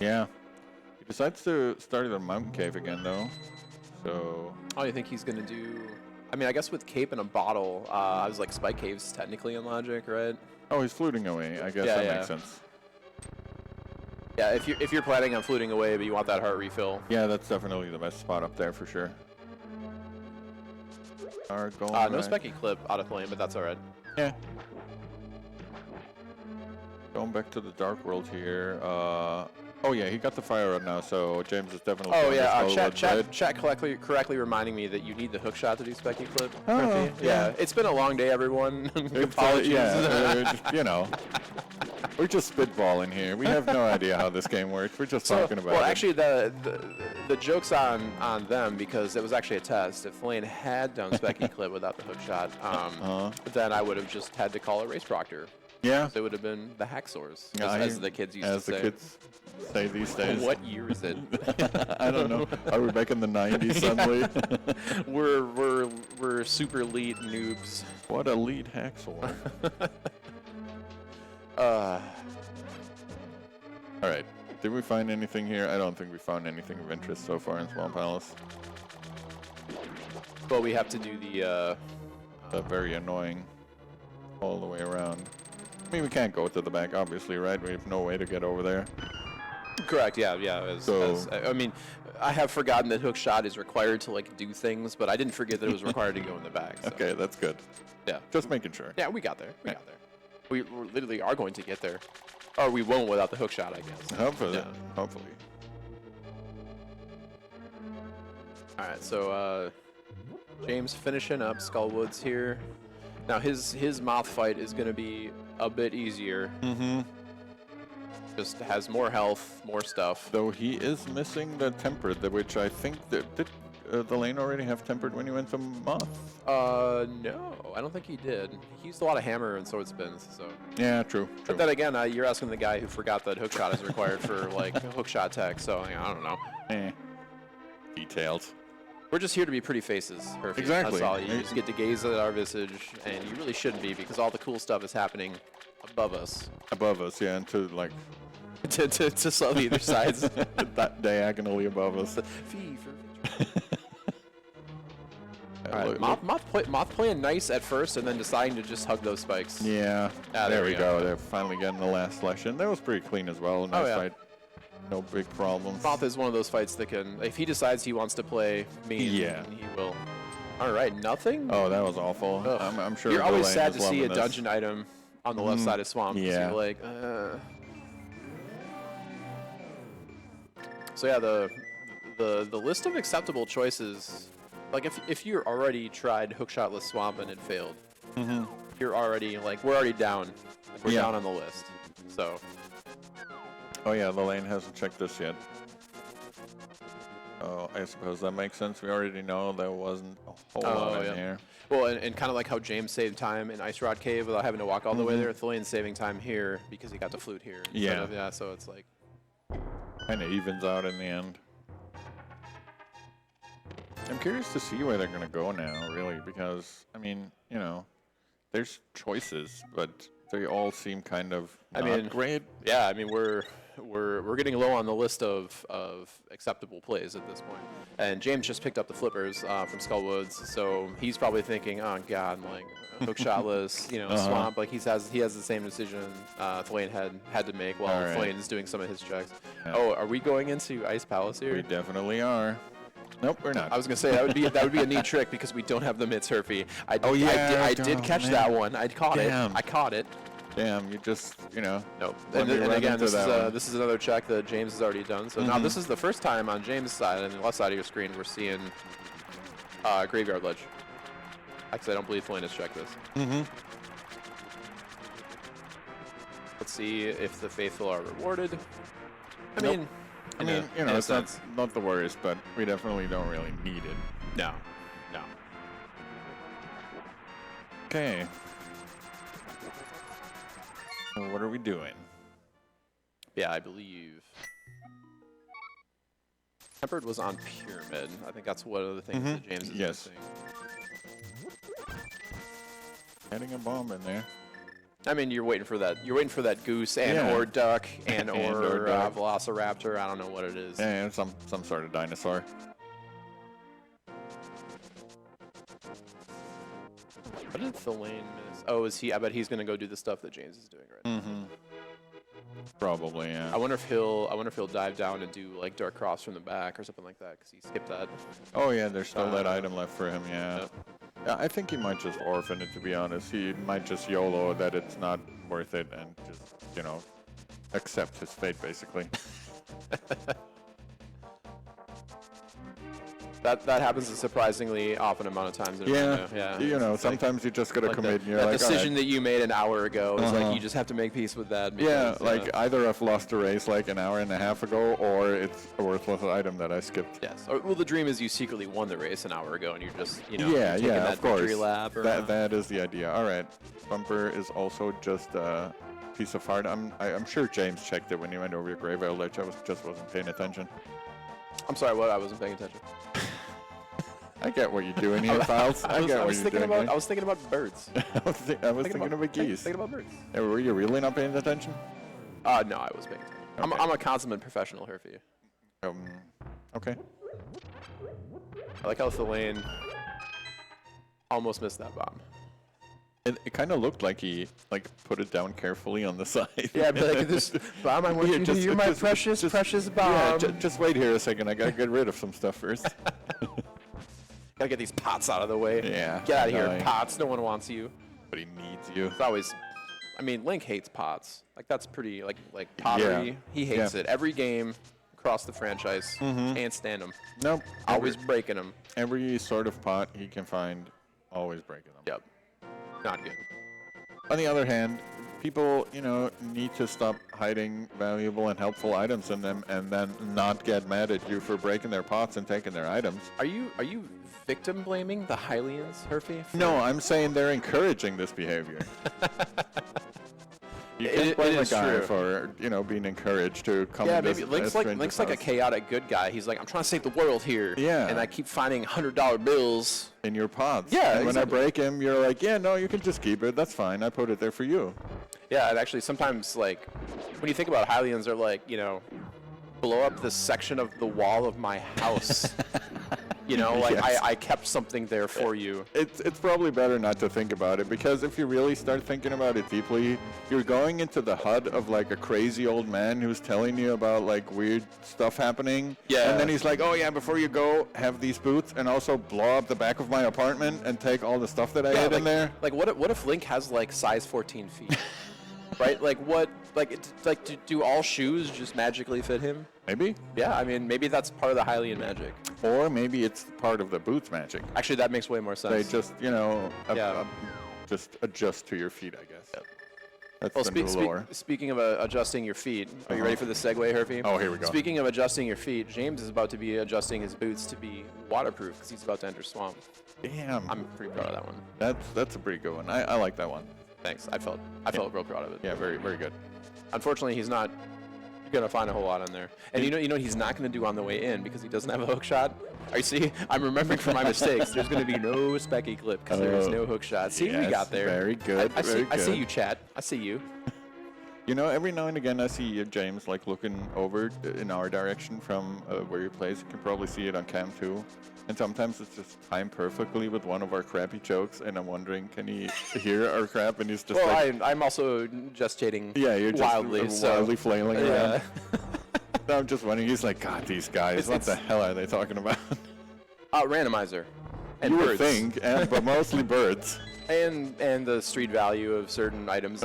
Yeah. He decides to start at a mountain cave again, though. So, Oh, you think he's gonna do? I mean, I guess with Cape and a bottle, I was like Spike Cave's technically in logic, right? oh, he's fluting away. I guess Yeah, that yeah. makes sense. Yeah, if you're planning on fluting away, but you want that heart refill. Yeah, that's definitely the best spot up there for sure. Are going No back. Specky Clip out of flame, but that's all right. Yeah. Going back to the Dark World here. Oh yeah, he got the fire up now, so James is definitely. Oh going yeah, to slow red. chat correctly reminding me that you need the hook shot to do Specky Clip. Oh, Murphy. yeah. It's been a long day, everyone. It's, Apologies. you know, we're just spitballing here. We have no idea how this game works. We're just talking about well, it. actually, the joke's on them because it was actually a test. If thalane had done Specky Clip without the hook shot, then I would have just had to call a race proctor. Yeah. So it would have been the hacksaws, Yeah, as the kids used to As say. the kids say these days. What year is it? I don't know. Are we back in the 90s suddenly? we're super elite noobs. What a lead hacksaw. Uh, All right. Did we find anything here? I don't think we found anything of interest so far in Swamp Palace. but we have to do the Very annoying. all the way around. I mean, we can't go to the back, obviously, right? We have no way to get over there. Correct. Yeah. Yeah. I mean, I have forgotten that hook shot is required to like do things, but I didn't forget that it was required to go in the back. So. Okay, that's good. Yeah. Just making sure. Yeah, we got there. We got there. We literally are going to get there, or we won't without the hook shot, I guess. Hopefully. Yeah. Hopefully. All right. So James finishing up Skullwoods here. Now his mouth fight is going to be a bit easier. Mm-hmm. Just has more health, more stuff. Though he is missing the tempered, which I think did the lane already have tempered when you went to moth? No, I don't think he did. He used a lot of hammer and sword spins, so. Yeah, true. But then again, you're asking the guy who forgot that hookshot is required for like hookshot tech, so I don't know. Details. We're just here to be pretty faces, Herfy. Exactly. That's all. You just get to gaze at our visage, and you really shouldn't be because all the cool stuff is happening above us. Above us, yeah, and to like to slightly either sides. that diagonally above us. Fee for victory. All right, Moth playing nice at first, and then deciding to just hug those spikes. Yeah. There we go. They're finally getting the last slash in. That was pretty clean as well. Nice fight. No big problems. Moth is one of those fights that can, if he decides he wants to play mean, he will. All right, nothing? Oh, that was awful. I'm sure you're always Elaine sad is to see a loving this. dungeon item on the left side of Swamp. Yeah. You're like, So yeah, the list of acceptable choices, like if you're already tried hookshotless Swamp and it failed, you're already like, we're already down. We're down on the list. So. Oh yeah, the lane hasn't checked this yet. Oh, I suppose that makes sense. We already know there wasn't a whole lot in here. Well, and kind of like how James saved time in Ice Rod Cave without having to walk all the way there, Thalane's saving time here because he got the flute here. Yeah. So it's like... Kind of evens out in the end. I'm curious to see where they're going to go now, really, because, I mean, you know, there's choices, but they all seem kind of not great. Yeah, I mean, we're getting low on the list of acceptable plays at this point. And James just picked up the flippers from Skullwoods, so he's probably thinking, oh god, like hookshotless, you know, Swamp. Like he has the same decision Thalane had to make while Thalane is doing some of his checks. Yeah. Oh, are we going into Ice Palace here? We definitely are. Nope, we're not. I was gonna say that would be a neat trick because we don't have the mitts, Herfy. I did catch that one. I caught it. I caught it. Damn, you just, you know. Nope. And again, this is another check that James has already done. So now this is the first time on James' side, on the left side of your screen, we're seeing Graveyard Ledge. Actually, I don't believe Flynn has checked this. Let's see if the faithful are rewarded. I mean, you know, it's not the worst, but we definitely don't really need it. No. Okay. So what are we doing? Yeah, I believe Tempered was on Pyramid. I think that's one of the things that James is missing. Adding a bomb in there. I mean, you're waiting for that. You're waiting for that goose or duck and or velociraptor. I don't know what it is. Yeah, some sort of dinosaur. What did Thalane miss? Oh, is he? I bet he's gonna go do the stuff that James is doing right now. Probably, yeah. I wonder if he'll dive down and do like Dark Cross from the back or something like that because he skipped that. Oh yeah, there's still that item left for him. Yeah. Yeah, I think he might just orphan it, to be honest. He might just YOLO that it's not worth it and just, you know, accept his fate, basically. That happens a surprisingly often amount of times. Yeah. You know, sometimes you just gotta commit. And you're that like, decision that you made an hour ago is like you just have to make peace with that. Because, like either I've lost a race like an hour and a half ago, or it's a worthless item that I skipped. Yes. Well, the dream is you secretly won the race an hour ago, and you're just taking that of course. Victory lap. Or that is the idea. All right, Bumper is also just a piece of heart. I'm sure James checked it when he went over your Graveyard Ledge. I just wasn't paying attention. I'm sorry, what? I wasn't paying attention. I get what you're doing here, Files. I was thinking about birds. I was thinking about geese. Thinking about birds. Hey, were you really not paying attention? No, I was paying attention. I'm a consummate professional here for you. Okay. I like how Thalane almost missed that bomb. It kind of looked like he put it down carefully on the side. Yeah, but like this bomb, I want you to hear my precious bomb. Yeah, just wait here a second. I gotta get rid of some stuff first. Gotta get these pots out of the way. Yeah. Get out of here, pots. No one wants you. But he needs you. It's always, I mean, Link hates pots. Like that's pretty like pottery. Yeah. He hates it. Every game across the franchise, can't stand them. Nope. Always breaking them. Every sort of pot he can find, always breaking them. Yep. Not good. On the other hand, people, need to stop hiding valuable and helpful items in them and then not get mad at you for breaking their pots and taking their items. Are you victim blaming the Hylians, Herfy? No, I'm saying they're encouraging this behavior. You can't blame a guy for, being encouraged to come yeah, to maybe Link's like a chaotic good guy. He's like, I'm trying to save the world here. Yeah. And I keep finding $100 bills. In your pods. Yeah, and when exactly. I break him, you're like, yeah, no, you can just keep it. That's fine. I put it there for you. Yeah, and actually sometimes, like, when you think about Hylians, they're like, blow up this section of the wall of my house. Yes. I kept something there for you. It's probably better not to think about it, because if you really start thinking about it deeply, you're going into the HUD of like a crazy old man who's telling you about like weird stuff happening. Yeah. And then he's like, oh yeah, before you go, have these boots and also blow up the back of my apartment and take all the stuff that I had in there. Like what if Link has like size 14 feet? Right? Do all shoes just magically fit him? Maybe. Yeah, I mean, maybe that's part of the Hylian magic. Or maybe it's part of the boots magic. Actually, that makes way more sense. They just, just adjust to your feet, I guess. Yep. That's Well, the new lore. speaking of adjusting your feet, are you ready for the segue, Herfy? Oh, here we go. Speaking of adjusting your feet, James is about to be adjusting his boots to be waterproof because he's about to enter Swamp. Damn. I'm pretty proud of that one. That's a pretty good one. I like that one. Thanks. I felt real proud of it. Yeah, very, very good. Unfortunately, he's not gonna find a whole lot in there. And you know what he's not gonna do on the way in because he doesn't have a hook shot. You see, I'm remembering from my mistakes. There's gonna be no specky clip because there is no hook shot. See, we got there. Very good. I see you, chat. I see you. Every now and again I see James like looking over in our direction from where he plays. You can probably see it on cam too. And sometimes it's just timed perfectly with one of our crappy jokes, and I'm wondering, can he hear our crap? And he's just I'm also gestating you're wildly, just wildly flailing around. Yeah. I'm just wondering, he's like, God, these guys, what the hell are they talking about? Randomizer. And you birds. would think, but mostly birds. And the street value of certain items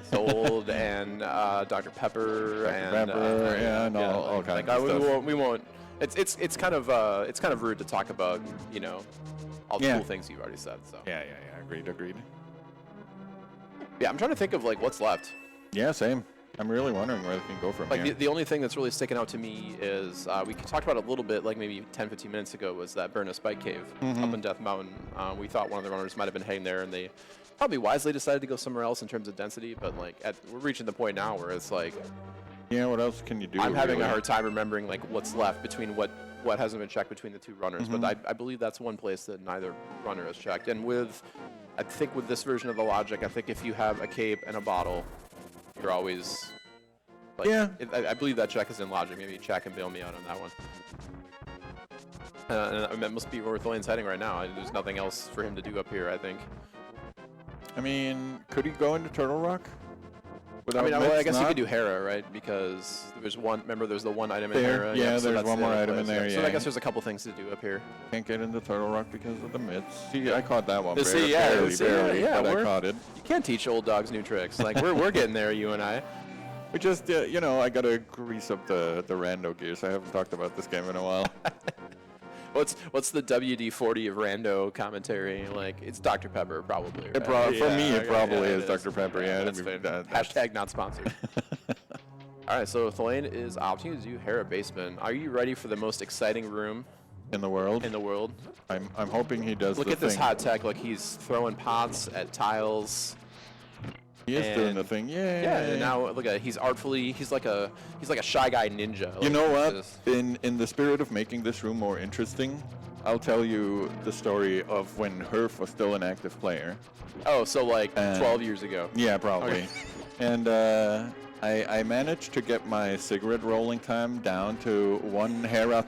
sold, and Dr. Pepper, and all kinds of stuff. We won't. It's kind of rude to talk about all the cool things you've already said. So Yeah. Agreed. yeah, I'm trying to think of like what's left. Yeah, same. I'm really wondering where they can go from here. The only thing that's really sticking out to me is we talked about it a little bit, like maybe 10-15 minutes ago, was that Burna Spike Cave up in Death Mountain. We thought one of the runners might have been heading there, and they probably wisely decided to go somewhere else in terms of density. But like we're reaching the point now where it's like, yeah, what else can you do? I'm having a hard time remembering like what's left between what hasn't been checked between the two runners. But I believe that's one place that neither runner has checked. And I think with this version of the logic, I think if you have a cape and a bottle, you're always like, I believe that check is in logic. Maybe Jack can bail me out on that one. And that must be where Thalane's heading right now. There's nothing else for him to do up here, I think. I mean, could he go into Turtle Rock? I guess you could do Hera, right? Because there's one. Remember, there's the one item in Hera. Yeah, so there's one more item in there. So I guess there's a couple things to do up here. Can't get into Turtle Rock because of the myths. See, I caught that one. Barely, but I caught it. You can't teach old dogs new tricks. Like we're getting there, you and I. We just, I gotta grease up the rando gears. I haven't talked about this game in a while. What's the WD-40 of rando commentary? Like, it's Dr. Pepper, probably. Right? For me, it probably is Dr. Pepper. Yeah, that's fair. Hashtag not sponsored. All right, so Thalane is opting to do Hera Basement. Are you ready for the most exciting room in the world? I'm hoping he does. Look at this hot tech. Like he's throwing pots at tiles. He is doing the thing, yeah. And now look at he's like a shy guy ninja. You know what? In the spirit of making this room more interesting, I'll tell you the story of when Herf was still an active player. Oh, so like 12 years ago. Yeah, probably. Okay. And I managed to get my cigarette rolling time down to one Hera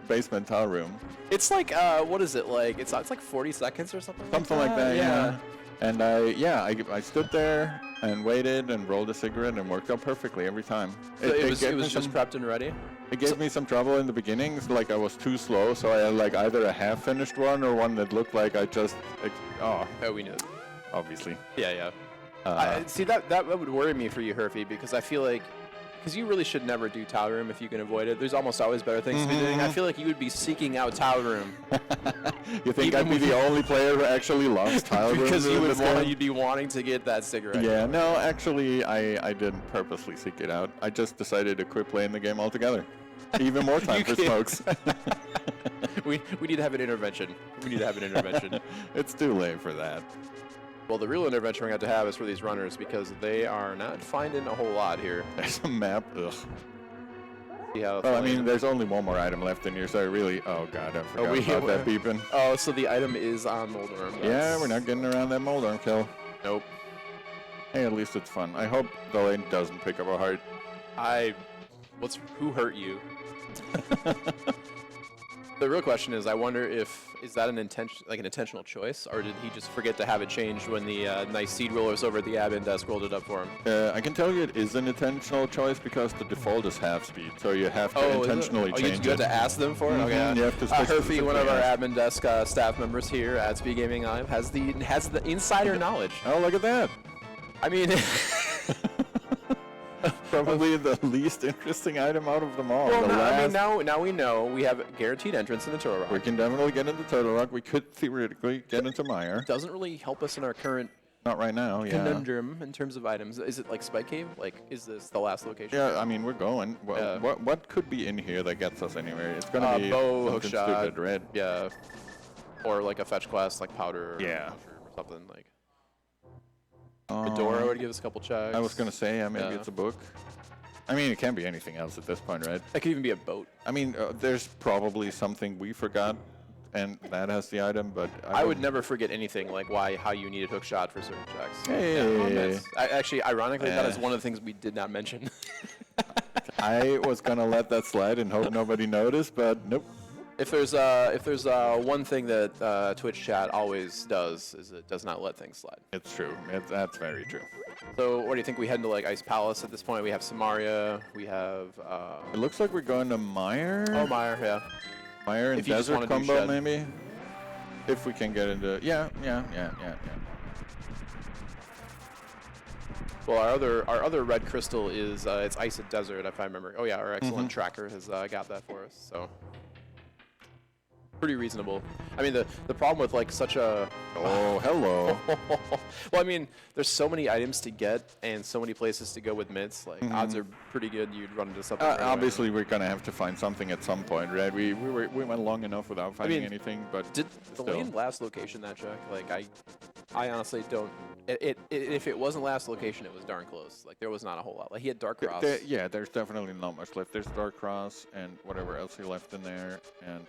basement tile room. It's like what is it like? It's like 40 seconds or something. Something like that. Yeah. And I stood there and waited and rolled a cigarette and worked out perfectly every time. So it was just prepped and ready? It gave me some trouble in the beginning. It's like I was too slow, so I had like either a half-finished one or one that looked like I just... Oh, we knew it. Obviously. Yeah. See, that would worry me for you, Herfy, because I feel like... Because you really should never do Towel Room if you can avoid it. There's almost always better things to be doing. I feel like you would be seeking out Towel Room. You think I'd be the only player who actually loves Towel Room? Because you'd be wanting to get that cigarette. Yeah, no, actually, I didn't purposely seek it out. I just decided to quit playing the game altogether. Even more time for smokes. we need to have an intervention. It's too late for that. Well, the real intervention we have to have is for these runners because they are not finding a whole lot here. There's a map. Ugh. Well, I mean, there's only one more item left in here, so I really... Oh, God, I forgot about that beeping. Oh, so the item is on Moldorm. Yeah, we're not getting around that Moldorm kill. Nope. Hey, at least it's fun. I hope the lane doesn't pick up a heart. Who hurt you? The real question is, I wonder is that an intentional choice, or did he just forget to have it changed when the nice seed rollers over at the admin desk rolled it up for him? I can tell you it is an intentional choice because the default is half speed, so you have to intentionally change it. You have to ask them for it? Okay. You have to Herfy, one of our admin desk staff members here at Speedgaming Live, has the insider knowledge. Oh, look at that. I mean... Probably the least interesting item out of them all. Well, now we know we have guaranteed entrance in the Turtle Rock. We can definitely get into Turtle Rock. We could theoretically get into Mire. Doesn't really help us in our current not right now, conundrum in terms of items. Is it like Spike Cave? Like, is this the last location? Yeah, I mean, we're going. Well, what could be in here that gets us anywhere? It's going to be bow, something hookshot, stupid, red. Yeah. Or like a fetch quest, like powder. Yeah. Or something like. Fedora would give us a couple checks. I was going to say, maybe it's a book. I mean, it can't be anything else at this point, right? It could even be a boat. I mean, there's probably something we forgot, and that has the item, but... I would never forget anything, like how you needed hookshot for certain checks. Hey. Actually, ironically, that is one of the things we did not mention. I was going to let that slide and hope nobody noticed, but nope. If there's one thing that Twitch chat always does, is it does not let things slide. It's true. That's very true. So what do you think we head into like Ice Palace at this point? We have Samaria. We have. It looks like we're going to Mire. Oh, Mire, yeah. Mire and Desert combo, maybe. If we can get into. Yeah. Well, our other red crystal is it's Ice at Desert, if I remember. Oh yeah, our excellent tracker has got that for us. So. Pretty reasonable. I mean, the problem with like such a... Oh, hello. Well, I mean, there's so many items to get and so many places to go with mitts. Like, odds are pretty good you'd run into something. Obviously, we're going to have to find something at some point, right? We went long enough without finding anything, but did the lane last location that check? Like, I honestly don't... if it wasn't last location, it was darn close. Like, there was not a whole lot. Like, he had Dark Cross. Yeah, there's definitely not much left. There's Dark Cross and whatever else he left in there, and...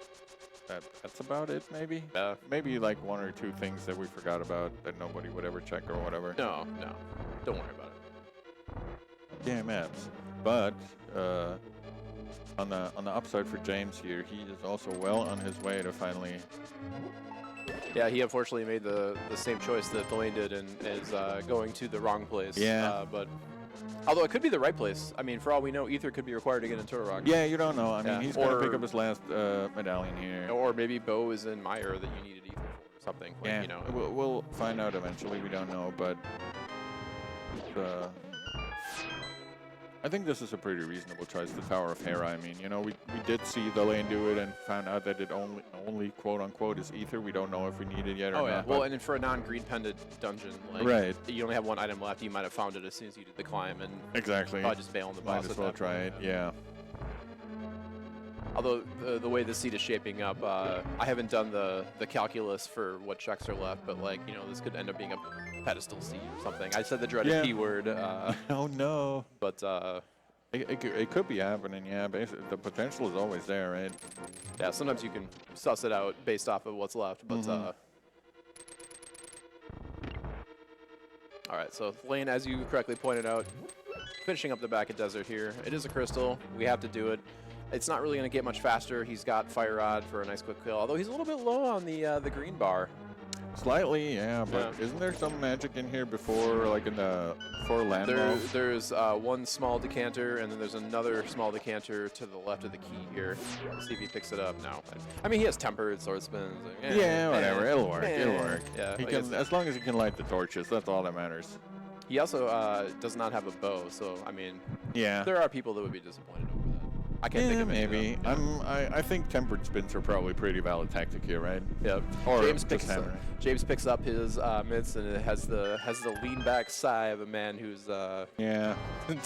That's about it, maybe? Maybe like one or two things that we forgot about that nobody would ever check or whatever. No. Don't worry about it. Yeah, maps. But on the upside for James here, he is also well on his way to finally... Yeah, he unfortunately made the same choice that thalane did and is going to the wrong place. Yeah. But... Although it could be the right place. I mean, for all we know, Ether could be required to get into Turtle Rock. Yeah, you don't know. I mean, he's going to pick up his last medallion here. Or maybe Bo is in Mire that you needed Ether for or something. Like, yeah, you know. We'll find out eventually. We don't know, but I think this is a pretty reasonable choice, the Tower of Hera. I mean, you know, we did see the lane do it and found out that it only quote-unquote is Ether. We don't know if we need it yet or not. Oh, yeah. Well, and for a non-green pendant dungeon, like, you only have one item left. You might have found it as soon as you did the climb and exactly. probably just bail on the boss. Might as well try it, yeah. Although the way the seat is shaping up, I haven't done the calculus for what checks are left, but like, you know, this could end up being a pedestal seat or something. I said the dreaded P word. Oh no. But it could be happening, yeah. Basically, the potential is always there, right? Yeah, sometimes you can suss it out based off of what's left, but all right, so Lane, as you correctly pointed out, finishing up the back of Desert here. It is a crystal. We have to do it. It's not really going to get much faster. He's got Fire Rod for a nice quick kill, although he's a little bit low on the green bar. Slightly, yeah, but isn't there some magic in here before, like before land mode? There's one small decanter, and then there's another small decanter to the left of the key here. Let's see if he picks it up now. I mean, he has tempered sword spins. Like, yeah, whatever. It'll work. It'll work. Yeah, he can, as long as he can light the torches, that's all that matters. He also does not have a bow, so I mean, there are people that would be disappointed over that. I can't think of maybe. I think tempered spins are probably pretty valid tactic here, right? Yep. Or James picks up his mitts, and it has the lean back sigh of a man who's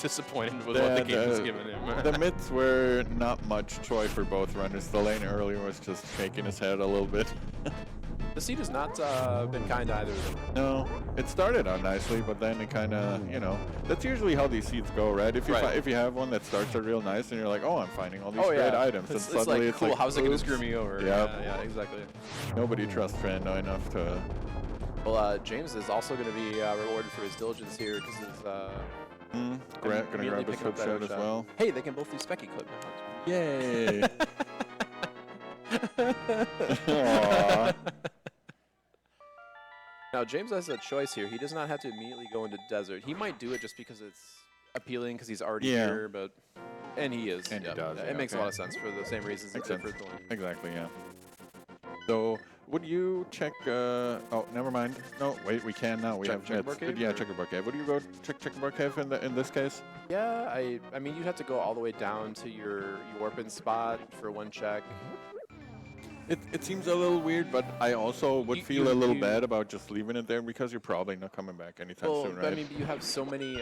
disappointed with what the game has given him. The mitts were not much joy for both runners. The lane earlier was just shaking his head a little bit. The seed has not been kind to either of them. No, it started out nicely, but then it kind of, that's usually how these seeds go, right? If you have one that starts out real nice, and you're like, oh, I'm finding all these great items, and suddenly it's cool. like, How's it going to screw me over? Yeah, exactly. Nobody trusts Rando enough to. Well, James is also going to be rewarded for his diligence here because he's going to grab his flip shot as well. Hey, they can both do specky clip now. Yay! Aww. Now, James has a choice here. He does not have to immediately go into desert. He might do it just because it's appealing because he's already here, but... And he is. And he does. It makes a lot of sense for the same reasons it did for Thorn. Exactly, yeah. So, would you check... oh, never mind. No, wait, we can now. We have mitts. Yeah, checkerboard cave. Would you go check checkerboard cave in this case? Yeah, I mean, you'd have to go all the way down to your Warpin spot for one check. It seems a little weird, but I also would feel a little bad about just leaving it there because you're probably not coming back anytime soon, right? But I mean, you have so many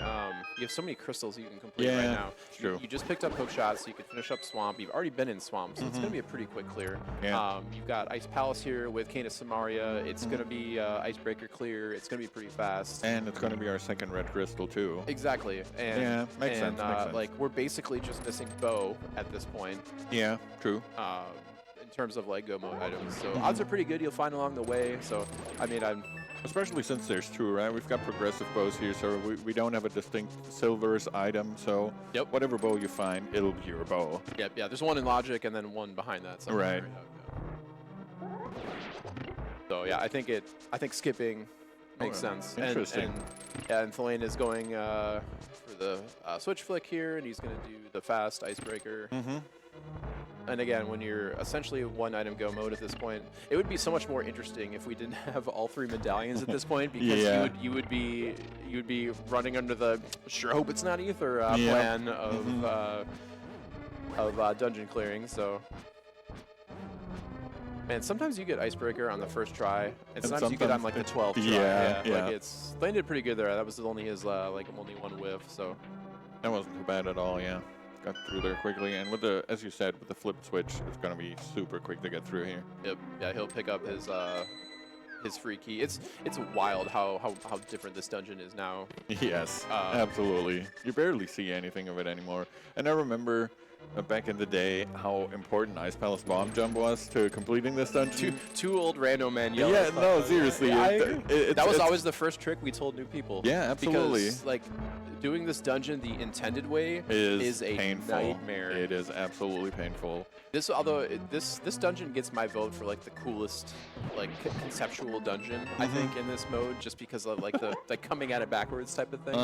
crystals you can complete right now. True. You just picked up hook shots, so you can finish up swamp. You've already been in swamp, so it's going to be a pretty quick clear. Yeah. You've got Ice Palace here with Cane of Samaria. It's going to be Icebreaker clear. It's going to be pretty fast. And it's going to be our second red crystal too. Exactly. And, yeah, makes sense. Like we're basically just missing bow at this point. Yeah, true. In terms of like go mode items, so odds are pretty good you'll find along the way. So I mean, especially since there's two, right? We've got progressive bows here, so we don't have a distinct silvers item. So whatever bow you find, it'll be your bow. Yep, yeah. There's one in logic and then one behind that. Right. So yeah, I think skipping makes sense. Interesting. And thalane is going for the switch flick here, and he's going to do the fast icebreaker. And again, when you're essentially one item go mode at this point, it would be so much more interesting if we didn't have all three medallions at this point, because you would be running under the sure hope it's not ether plan of dungeon clearing. So, man, sometimes you get icebreaker on the first try, and sometimes you get on like the 12th try. Yeah. Like Thalane did pretty good there. That was only his only one whiff. So that wasn't too bad at all. Yeah. Got through there quickly, and with the, as you said, with the flip switch, it's gonna be super quick to get through here. Yep. Yeah, he'll pick up his free key. It's wild how different this dungeon is now. Yes, absolutely. You barely see anything of it anymore. And I remember back in the day how important Ice Palace Bomb Jump was to completing this dungeon. Two old random men yelling. Yeah, no, seriously. That was always the first trick we told new people. Yeah, absolutely. Because like doing this dungeon the intended way is a painful nightmare. It is absolutely painful. This dungeon gets my vote for like the coolest like conceptual dungeon I think in this mode, just because of like the like coming at it backwards type of thing.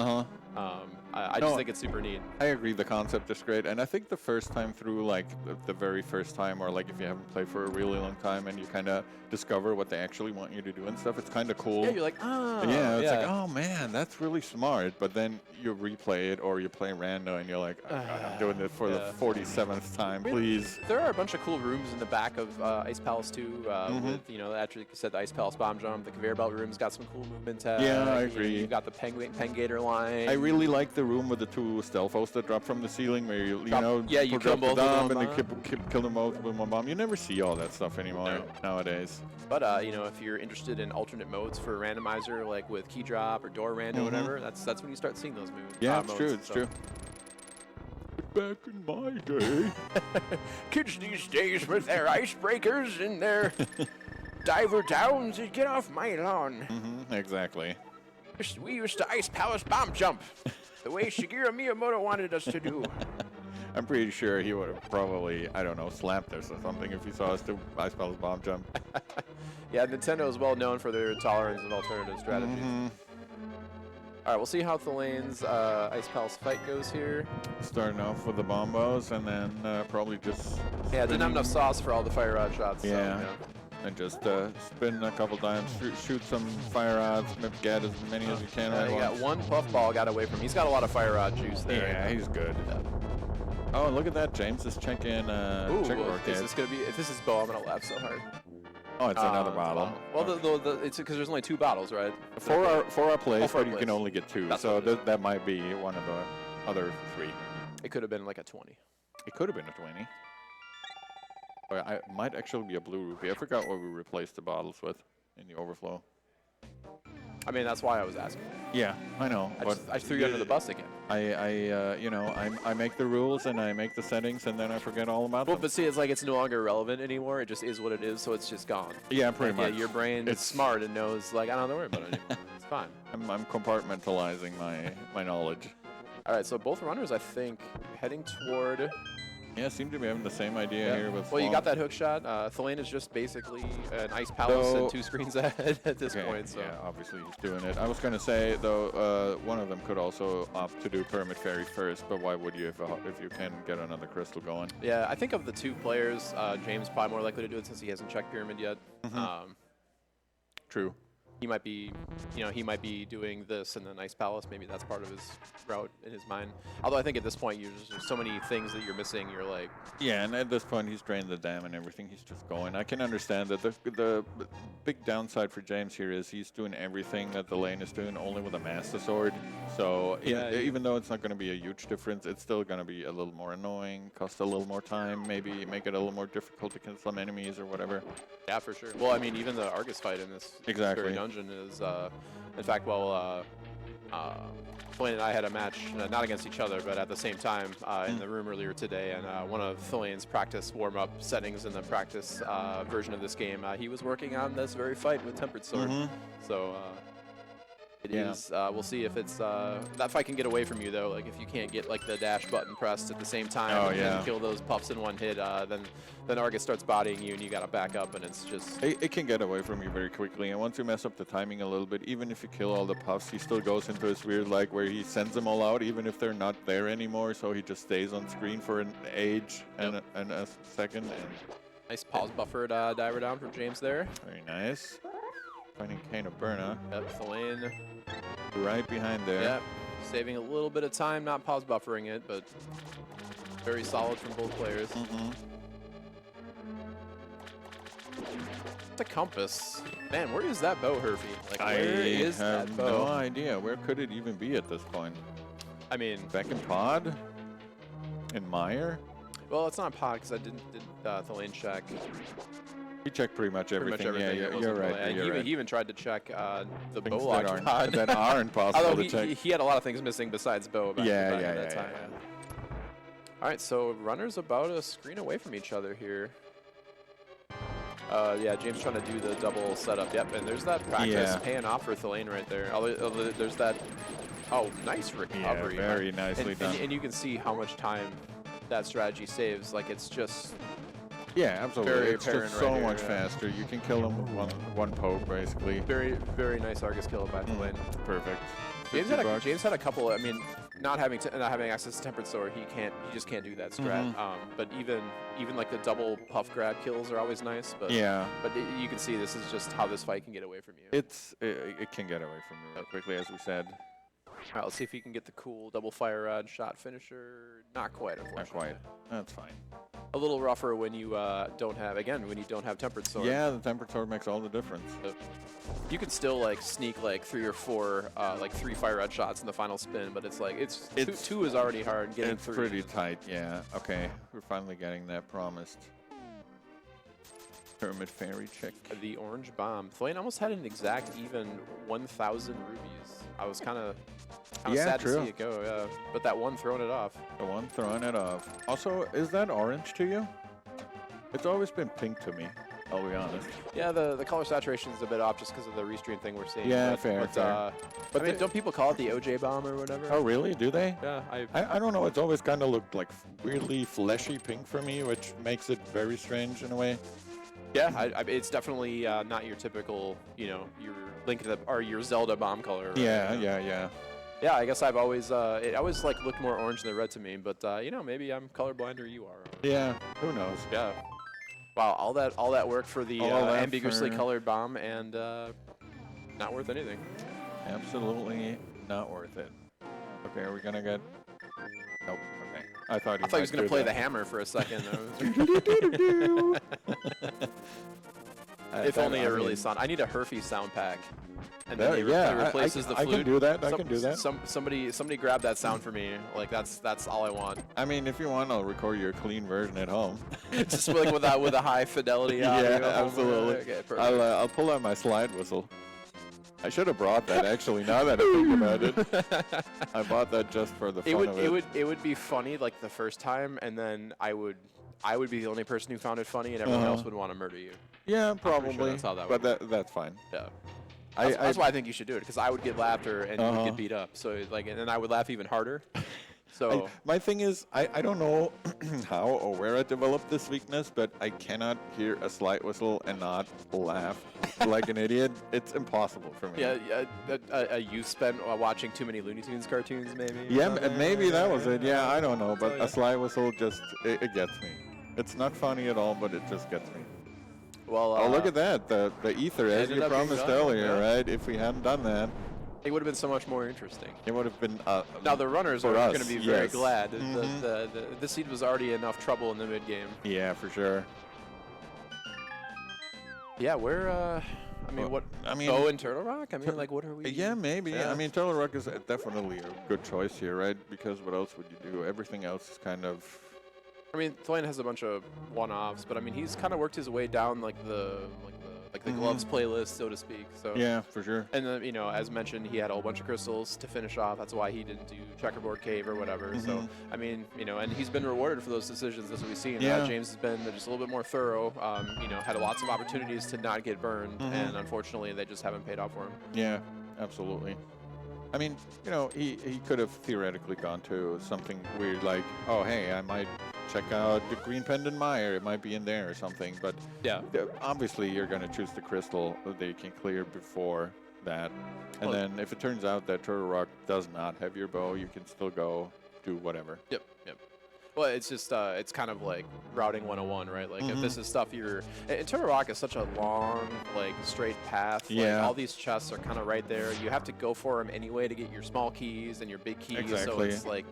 I just think it's super neat. I agree, the concept is great, and I think the first time through, like the very first time, or like if you haven't played for a really long time and you kind of discover what they actually want you to do and stuff, it's kind of cool. Yeah, you're like, oh. Yeah, it's like, oh man, that's really smart. But then you replay it or you play rando and you're like, oh, God, I'm doing it for the 47th time, please. There are a bunch of cool rooms in the back of Ice Palace 2 with, after you said the Ice Palace Bomb Jump, the conveyor belt room's got some cool movement tech. Yeah, I agree. You've got the Pengator line. I really like the room with the two stealthos that drop from the ceiling where you you kill both of them and then kill them both with one bomb. You never see all that stuff anymore nowadays. But if you're interested in alternate modes for randomizer, like with key drop or door rando, whatever, that's when you start seeing those moves. Yeah, it's true. It's true. Back in my day, kids these days with their icebreakers and their diver downs, get off my lawn. Exactly. We used to Ice Palace Bomb Jump the way Shigeru Miyamoto wanted us to do. I'm pretty sure he would have probably, I don't know, slapped us or something if he saw us do Ice Palace bomb jump. Yeah, Nintendo is well known for their tolerance of alternative strategies. All right, we'll see how Thalane's Ice Palace fight goes here. Starting off with the bombos and then probably just Yeah, didn't have enough sauce for all the fire rod shots. Yeah. So, And just spin a couple times, shoot some fire rods, maybe get as many as you can. He got one puff ball got away from him. He's got a lot of fire rod juice there. Yeah, he's good. Yeah. Oh, look at that. James is checking checkerboard is this gonna be? If this is Bo, I'm gonna laugh so hard. Oh, it's another bottle. Well, it's because there's only 2 bottles, right? For our place, for our but you place. can only get 2. That's so what it is. that might be one of the other 3. It could have been like a 20. It could have been a 20. Or it might actually be a blue rupee. I forgot what we replaced the bottles with in the overflow. I mean, that's why I was asking. Yeah, I know. I threw you under the bus again. I make the rules and I make the settings and then I forget all about Well, them. but see, it's like it's no longer relevant anymore. It just is what it is, so it's just gone. Yeah, pretty much. Yeah, your brain is smart and knows, like, I don't have to worry about it anymore. It's fine. I'm compartmentalizing my knowledge. All right, so both runners, I think, heading toward... Yeah, seem to be having the same idea here with. Well, you got that hook shot. Thalane is just basically an Ice Palace and 2 screens ahead at this point. So. Yeah, obviously he's doing it. I was going to say, though, one of them could also opt to do Pyramid Fairy first, but why would you if you can get another crystal going? Yeah, I think of the 2 players, James probably more likely to do it since he hasn't checked Pyramid yet. True. He might be, he might be doing this and then Ice Palace. Maybe that's part of his route in his mind. Although I think at this point, there's so many things that you're missing. You're like, yeah, and at this point, he's drained the dam and everything. He's just going. I can understand that the big downside for James here is he's doing everything that the lane is doing, only with a Master Sword. So even though it's not going to be a huge difference, it's still going to be a little more annoying, cost a little more time, maybe make it a little more difficult to kill some enemies or whatever. Yeah, for sure. Well, I mean, even the Argus fight in this very dungeon is, in fact, Thalane and I had a match, not against each other, but at the same time in the room earlier today, and one of Thalane's practice warm-up settings in the practice version of this game, he was working on this very fight with Tempered Sword. So it is, we'll see if it's, that fight can get away from you though, like if you can't get like the dash button pressed at the same time and kill those puffs in one hit, then Argus starts bodying you and you gotta back up and it's just... It can get away from you very quickly, and once you mess up the timing a little bit, even if you kill all the puffs, he still goes into this weird like where he sends them all out even if they're not there anymore, so he just stays on screen for an age and a second. And nice pause buffered diver down from James there. Very nice. Finding Kane of Burna. Yep, Thalane. Right behind there. Yep, saving a little bit of time, not pause buffering it, but very solid from both players. The compass. Man, where is that bow, Hervey? Like, where is that bow? I have no idea. Where could it even be at this point? I mean... Back in Pod? In Meyer? Well, it's not Pod, because I did Thalane check. He checked pretty much everything. Yeah, you're right. He even tried to check the bow lock pod. That aren't possible to check. He had a lot of things missing besides bow. Back at that time. All right, so runners about a screen away from each other here. Yeah, James trying to do the double setup. Yep, and there's that practice paying off for Thalane right there. There's that. Oh, nice recovery. Yeah, very nicely done. And you can see how much time that strategy saves. Like it's just. Yeah, absolutely. It's just so much faster. You can kill him with one poke, basically. Very, very nice Argus kill by Thalane. Perfect. James had a couple. I mean, not having access to Tempered Sword, he just can't do that strat. But even like the double puff grab kills are always nice. But but you can see this is just how this fight can get away from you. It can get away from you real quickly, as we said. All right, let's see if he can get the cool double fire rod shot finisher. Not quite, unfortunately. Not quite. That's fine. A little rougher when you don't have Tempered Sword. Yeah, the Tempered Sword makes all the difference. You could still like sneak like 3 or 4 like 3 fire rod shots in the final spin, but it's like two is already hard. Getting it's 3 pretty tight. Yeah. Okay, we're finally getting that promised. Pyramid Fairy check. The orange bomb. Thalane almost had an exact even 1,000 rubies. I was kind of sad to see it go, but that one throwing it off. The one throwing it off. Also, is that orange to you? It's always been pink to me. I'll be honest. Yeah, the color saturation is a bit off just because of the restream thing we're seeing. Yeah, but, fair. But I mean, don't people call it the OJ bomb or whatever? Oh, really? Do they? Yeah, I don't know. It's always kind of looked like weirdly fleshy pink for me, which makes it very strange in a way. Yeah, it's definitely not your typical, you know, your Link to the, or your Zelda bomb color. Right? Yeah. Yeah, I guess I've always, it always like looked more orange than red to me, but you know, maybe I'm colorblind or you are. Yeah, who knows? Yeah. Wow, all that work for the ambiguously colored bomb and not worth anything. Absolutely not worth it. Okay, are we gonna get? Nope. Okay. I thought he was gonna play the hammer for a second. If only it really sound. I need a Herfy sound pack. And then it replaces the flute. I can do that. I can do that. Somebody grab that sound for me. Like that's all I want. I mean, if you want, I'll record your clean version at home. Just like with a high fidelity audio. Yeah, absolutely. Okay, I'll pull out my slide whistle. I should have brought that actually. Now that I think about it, I bought that just for the fun of it. It would be funny like the first time, and then I would be the only person who found it funny, and everyone else would want to murder you. Yeah, probably. Sure that's how that but would that's fine. Yeah. That's why I think you should do it, because I would get laughter and you would get beat up. So like, and then I would laugh even harder. So my thing is, I don't know how or where I developed this weakness, but I cannot hear a slide whistle and not laugh like an idiot. It's impossible for me. Yeah, you spent watching too many Looney Tunes cartoons, maybe. Yeah, maybe that was it. Yeah, I don't know, but a slide whistle just it gets me. It's not funny at all, but it just gets me. Well, oh, look at that, the ether, as you promised earlier, right? If we hadn't done that, it would have been so much more interesting. It would have been. Now the runners are going to be very glad. Mm-hmm. The seed was already enough trouble in the mid game. Yeah, for sure. Yeah, we're. I mean, what? I mean, in Turtle Rock. I mean, like, what are we? Yeah, maybe. Yeah. I mean, Turtle Rock is definitely a good choice here, right? Because what else would you do? Everything else is kind of. I mean, thalane has a bunch of one-offs, but I mean, he's kind of worked his way down like the gloves playlist, so to speak. So yeah, for sure. And then, you know, as mentioned, he had a whole bunch of crystals to finish off. That's why he didn't do Checkerboard Cave or whatever. So I mean, you know, and he's been rewarded for those decisions, as we've seen. Yeah. James has been just a little bit more thorough. You know, had lots of opportunities to not get burned, and unfortunately, they just haven't paid off for him. Yeah, absolutely. I mean, you know, he could have theoretically gone to something weird like, oh, hey, I might check out the Green Pendant Mire. It might be in there or something. But yeah, obviously you're going to choose the crystal that you can clear before that. And then if it turns out that Turtle Rock does not have your bow, you can still go do whatever. Yep. Well, it's just, it's kind of like routing 101, right? Like, if this is stuff and Turtle Rock is such a long, like, straight path. Yeah. Like, all these chests are kind of right there. You have to go for them anyway to get your small keys and your big keys. Exactly. So it's like,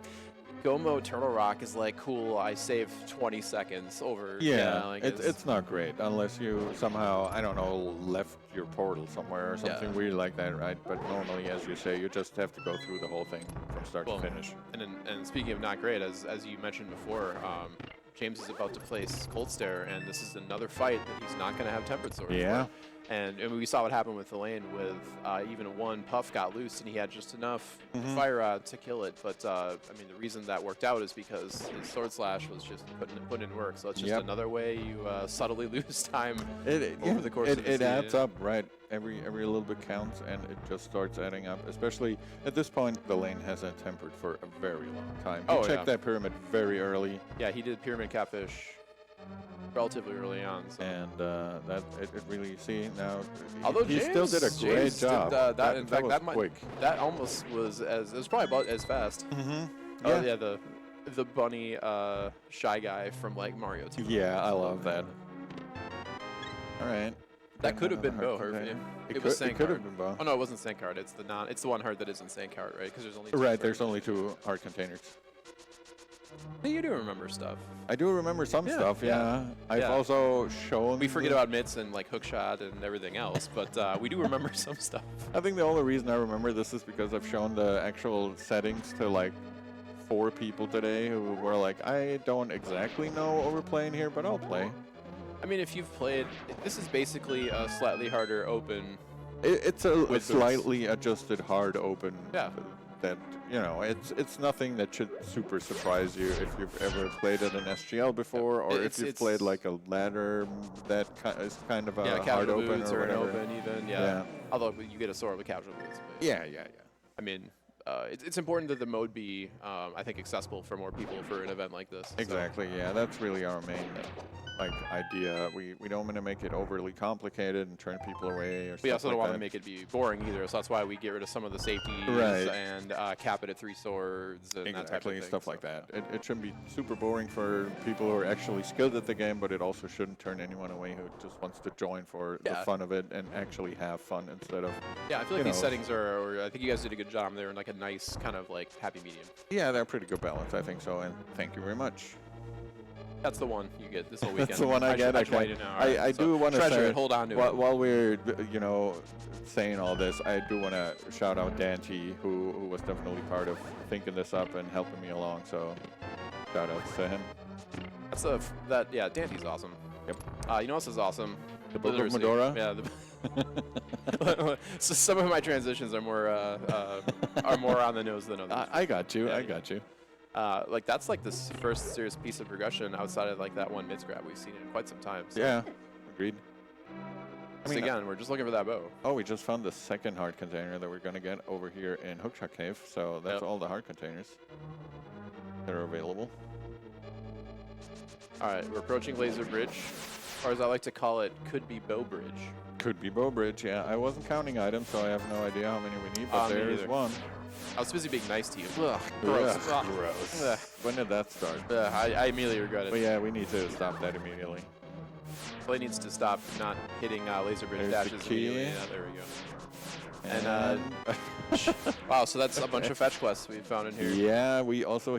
go mode Turtle Rock is like, cool, I saved 20 seconds over. Yeah, like it's not great unless you somehow, I don't know, left your portal somewhere or something weird like that, right? But normally, as you say, you just have to go through the whole thing from start to finish. And speaking of not great, as you mentioned before, James is about to place Cold Stare, and this is another fight that he's not going to have Tempered Sword for. And we saw what happened with thalane with even one puff got loose, and he had just enough fire rod to kill it. But I mean, the reason that worked out is because his sword slash was just put in work. So it's just another way you subtly lose time over the course of the season. It adds up, right? Every little bit counts, and it just starts adding up. Especially at this point, thalane hasn't tempered for a very long time. He checked that pyramid very early. Yeah, he did Pyramid Catfish relatively early on. So. And that it really, now, although he still did a great job. That almost was it was probably about as fast. Oh yeah, the bunny shy guy from like Mario 2. Yeah, I love that. All right. That could have been Bo Herfy. It was Sankard. It could have been Bo. Oh no, it wasn't Sankard. It's the one heart that isn't Sankard, right? Because there's only there's only 2 heart containers. You do remember stuff. I do remember some stuff, yeah. I've also shown... We forget about mitts and like hookshot and everything else, but we do remember some stuff. I think the only reason I remember this is because I've shown the actual settings to like 4 people today who were like, I don't exactly know what we're playing here, but I'll play. I mean, if you've played... This is basically a slightly harder open... It's a slightly adjusted hard open that, you know, it's nothing that should super surprise you if you've ever played at an SGL before, or if you've played like a ladder that is kind of a hard open or whatever. An open even, yeah. Although you get a sword with casual boots. But Yeah. I mean, it's important that the mode be, I think, accessible for more people for an event like this. Exactly, yeah, that's really our main idea. We don't want to make it overly complicated and turn people away or We stuff also like don't want that. to make it be boring either, so that's why we get rid of some of the safeties and cap it at 3 swords and that type of thing. Stuff like that. It shouldn't be super boring for people who are actually skilled at the game, but it also shouldn't turn anyone away who just wants to join for the fun of it and actually have fun instead of... Yeah, I feel like these settings are, I think you guys did a good job. They're in like a nice kind of like happy medium. Yeah, they're pretty good balance, I think so, and thank you very much. That's the one you get this whole weekend. That's the one I get. I do want to say, hold on to it. While we're, you know, saying all this, I do want to shout out Dante, who was definitely part of thinking this up and helping me along. So, shout outs to him. Yeah, Dante's awesome. Yep. You know what else is awesome? The Book of Medora. Yeah. So some of my transitions are more on the nose than others. I got you. Yeah, I got you. Like that's like this first serious piece of progression outside of like that one mid grab we've seen in quite some time. So. Yeah, agreed. I mean, again, we're just looking for that bow. Oh, we just found the second heart container that we're gonna get over here in Hookshot Cave. So that's all the heart containers that are available. All right, we're approaching Laser Bridge, or as I like to call it, could be Bow Bridge. Could be Bow Bridge. Yeah, I wasn't counting items, so I have no idea how many we need, but there is one. I was busy being nice to you. Ugh, gross. Ugh, gross. Ugh. When did that start? I immediately regret it. But yeah, we need to stop that immediately. Play needs to stop not hitting Laser Bridge dashes immediately. Yeah, there we go. And wow, so that's a bunch of fetch quests we found in here. Yeah,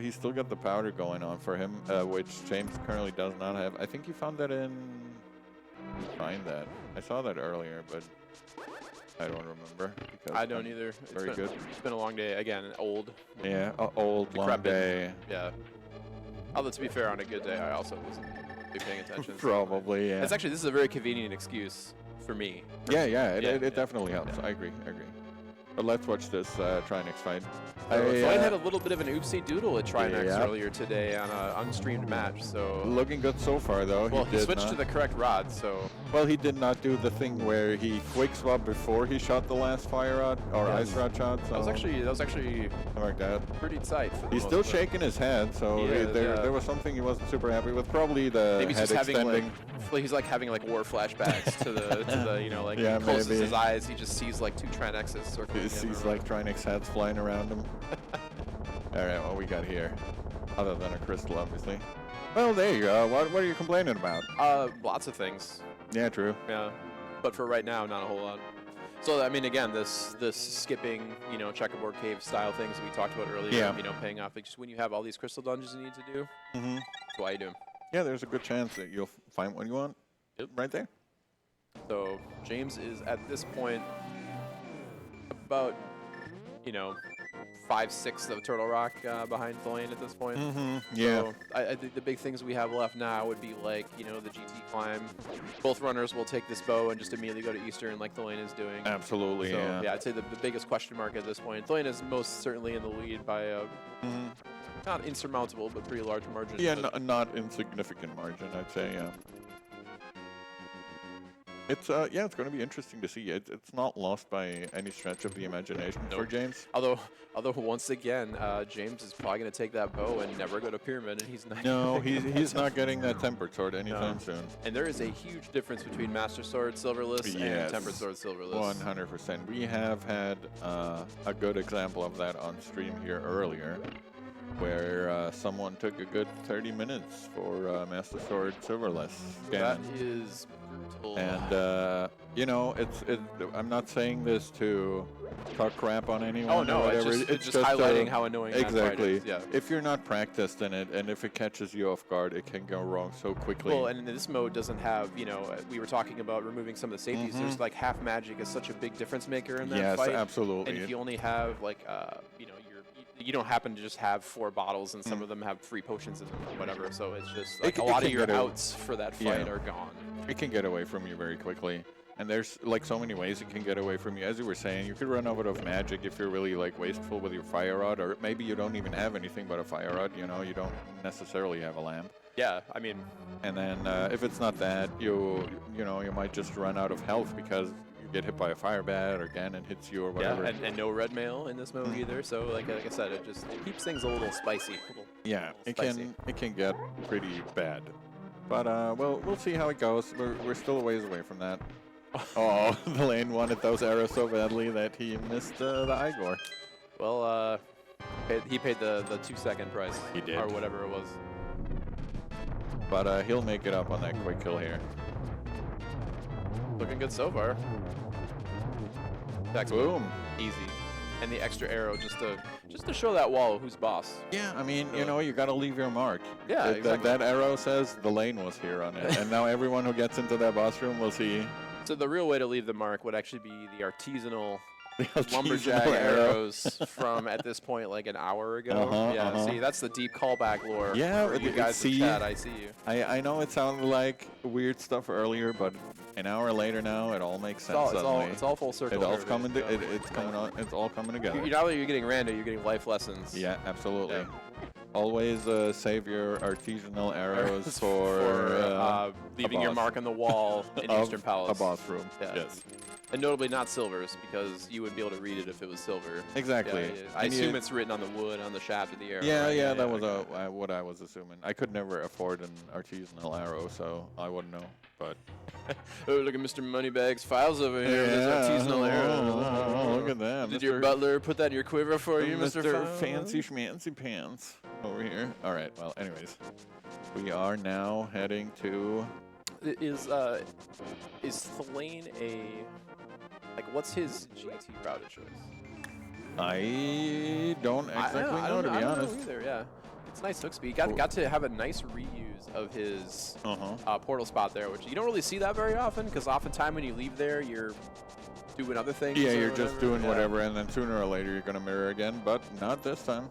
he's still got the powder going on for him, which James currently does not have. I think you found that in... Find that. I saw that earlier, but I don't remember. I don't either. Very good. It's been a long day. Again, old. Yeah, old, long day. Yeah. Although, to be fair, on a good day, I also wasn't really paying attention. Probably, yeah. It's actually, this is a very convenient excuse for me. Yeah, it definitely helps. I agree. But let's watch this Trinix fight. Floyd had a little bit of an oopsie doodle at Trinix earlier today on an unstreamed match. So looking good so far, though. Well, he switched to the correct rod, so... Well, he did not do the thing where he quick swap before he shot the last fire rod, or ice rod shot. So that was actually like that. Pretty tight. He's still shaking his head, so there was something he wasn't super happy with. Probably the maybe head he's extending. He's like having like war flashbacks to the you know, like he closes his eyes, he just sees like 2 Trinexes circling. He sees like Trinix heads flying around him. All right, what we got here? Other than a crystal, obviously. Well, there you go. What are you complaining about? Lots of things. Yeah, true. Yeah, but for right now, not a whole lot. So I mean, again, this skipping, you know, checkerboard cave style things that we talked about earlier. You know, paying off. Like just when you have all these crystal dungeons you need to do. That's why you do them. Yeah, there's a good chance that you'll find what you want. Yep. Right there. So James is at this point about, you know, 5/6 of Turtle Rock behind thalane at this point. Yeah. So I think the big things we have left now would be like, you know, the GT climb. Both runners will take this bow and just immediately go to Eastern like thalane is doing. Absolutely, so, yeah. I'd say the biggest question mark at this point. thalane is most certainly in the lead by a not insurmountable, but pretty large margin. Yeah, not insignificant margin, I'd say, yeah. It's it's going to be interesting to see. It's not lost by any stretch of the imagination for James. Although once again, James is probably going to take that bow and never go to Pyramid, and he's not. No, he's not getting that Tempered Sword anytime soon. And there is a huge difference between Master Sword Silverless and Tempered Sword Silverless. 100%. We have had a good example of that on stream here earlier, where someone took a good 30 minutes for Master Sword Silverless. That is brutal. And you know, I'm not saying this to talk crap on anyone. Oh no, or whatever. It's just highlighting how annoying that fight is. Yeah. If you're not practiced in it, and if it catches you off guard, it can go wrong so quickly. Well, and this mode doesn't have, you know, we were talking about removing some of the safeties. There's like half magic is such a big difference maker in that fight. Yes, absolutely. And if you only have like, you know, you don't happen to just have 4 bottles, and some of them have 3 potions in them or whatever. So it's just like a lot of your outs for that fight are gone. It can get away from you very quickly. And there's like so many ways it can get away from you. As you were saying, you could run out of magic if you're really like wasteful with your fire rod, or maybe you don't even have anything but a fire rod. You know, you don't necessarily have a lamp. Yeah, I mean. And then if it's not that, you might just run out of health because you get hit by a fire bat or Ganon hits you or whatever. Yeah, and no red mail in this mode either. So like I said, it keeps things a little spicy. It can get pretty bad. But we'll see how it goes. We're still a ways away from that. Oh, the lane wanted those arrows so badly that he missed the Igor. Well, he paid the 2-second price. He did. Or whatever it was. But he'll make it up on that quick kill here. Looking good so far. Boom. Easy. And the extra arrow just to show that wall who's boss. Yeah, I mean, you got to leave your mark. Yeah, exactly. That arrow says the lane was here on it. And now everyone who gets into that boss room will see. So the real way to leave the mark would actually be the artisanal lumberjack arrows from at this point like an hour ago. See, that's the deep callback lore. Yeah, for you guys in chat, I see you. I know it sounded like weird stuff earlier, but an hour later now, it all makes sense. It's all full circle. It's all coming together. Now that you're getting rando, you're getting life lessons. Yeah, absolutely. Yeah. Always save your artisanal arrows for leaving your mark on the wall in Eastern Palace. A boss room. Yeah. Yes. And notably not silvers, because you wouldn't be able to read it if it was silver. Exactly. Yeah, I assume it's written on the wood, on the shaft of the arrow. Yeah, that was what I was assuming. I could never afford an artisanal arrow, so I wouldn't know. But oh, look at Mr. Moneybags' files over here with his artisanal arrow. Oh, look at that. Did your butler put that in your quiver for you, Mr. Fancy Schmancy Pants over here? All right, well, anyways. We are now heading to... Is Thalane what's his GT route of choice? I don't exactly know, to be honest. I don't know either, yeah. It's nice hook speed. Got to have a nice reuse of his portal spot there, which you don't really see that very often, because oftentimes when you leave there, you're doing other things. Yeah, you're just doing whatever, and then sooner or later you're going to mirror again, but not this time.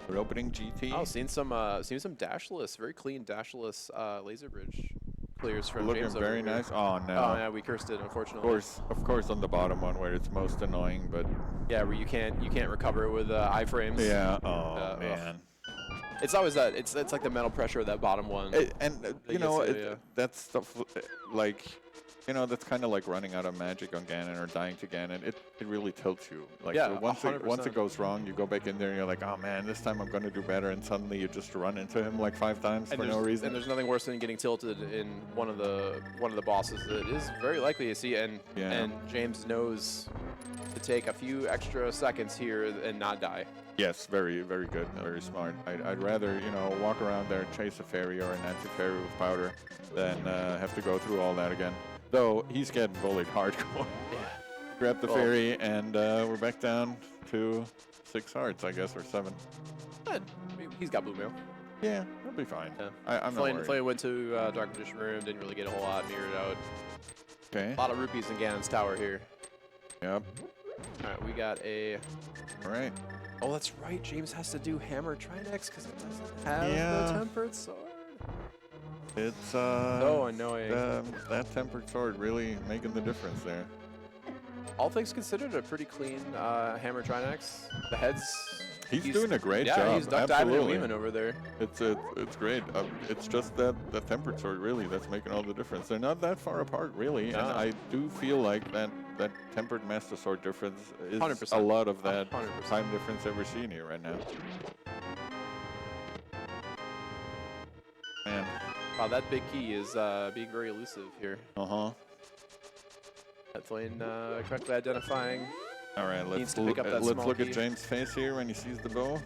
We're opening GT. Oh, seen some dashless, very clean dashless laser bridge clears from looking James very nice. Oh no. Oh yeah, we cursed it, unfortunately. Of course, on the bottom one where it's most annoying, but yeah, where you can't recover with iframes. Yeah. Oh man. It's always that. It's like the mental pressure of that bottom one. That's stuff like. That's kind of like running out of magic on Ganon or dying to Ganon. It really tilts you. Like once it goes wrong, you go back in there and you're like, oh man, this time I'm going to do better, and suddenly you just run into him like 5 times for no reason. And there's nothing worse than getting tilted in one of the bosses that is very likely to see. And James knows to take a few extra seconds here and not die. Yes, very, very good, very smart. I'd rather, walk around there and chase a fairy or an anti-fairy with powder than have to go through all that again. Though he's getting bullied hardcore. Yeah. Grab the fairy, and we're back down to 6 hearts, I guess, or 7. He's got blue mail. Yeah, he'll be fine. Yeah. I'm not worried. Flame went to Dark Magician Room, didn't really get a whole lot, mirrored out. Okay. A lot of rupees in Ganon's tower here. Yep. All right, we got a... All right. Oh, that's right. James has to do Hammer Trinex because it doesn't have the Tempered Sword. It's so annoying. That tempered sword really making the difference there. All things considered, a pretty clean Hammer Trinex. The heads. He's doing a great job. Yeah, he's duck diving and weaving over there. It's great. It's just that tempered sword really that's making all the difference. They're not that far apart really, and I do feel like that tempered master sword difference is 100%. a lot of that 100%. time difference that we're seeing here right now. Man. Wow, that big key is being very elusive here. That lane correctly identifying. All right, let's look at James' face here when he sees the bow.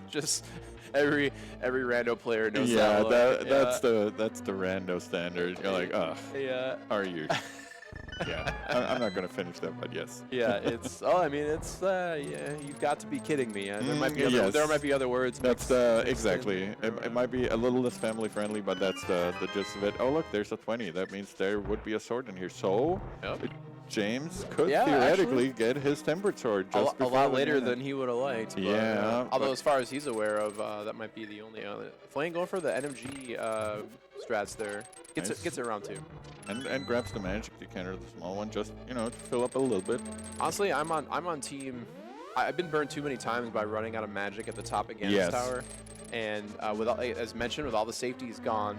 Just every rando player knows that. That's the rando standard. You're like, oh, are you? Yeah, I'm not gonna finish that, but yes. Yeah, it's. Oh, I mean, it's. Yeah, you've got to be kidding me. There might be other. There might be other words. That's exactly. It might be a little less family friendly, but that's the gist of it. Oh, look, there's a 20. That means there would be a sword in here. So James could Yeah, theoretically get his tempered sword just a lot later than he would have liked. Yeah. But, although as far as he's aware of, that might be the only Flame going for the NMG strats there. Gets it around 2. And grabs the magic decanter, the small one, just to fill up a little bit. Honestly, I'm on team. I've been burned too many times by running out of magic at the top of Ganon's Yes. tower, and as mentioned, with all the safeties gone,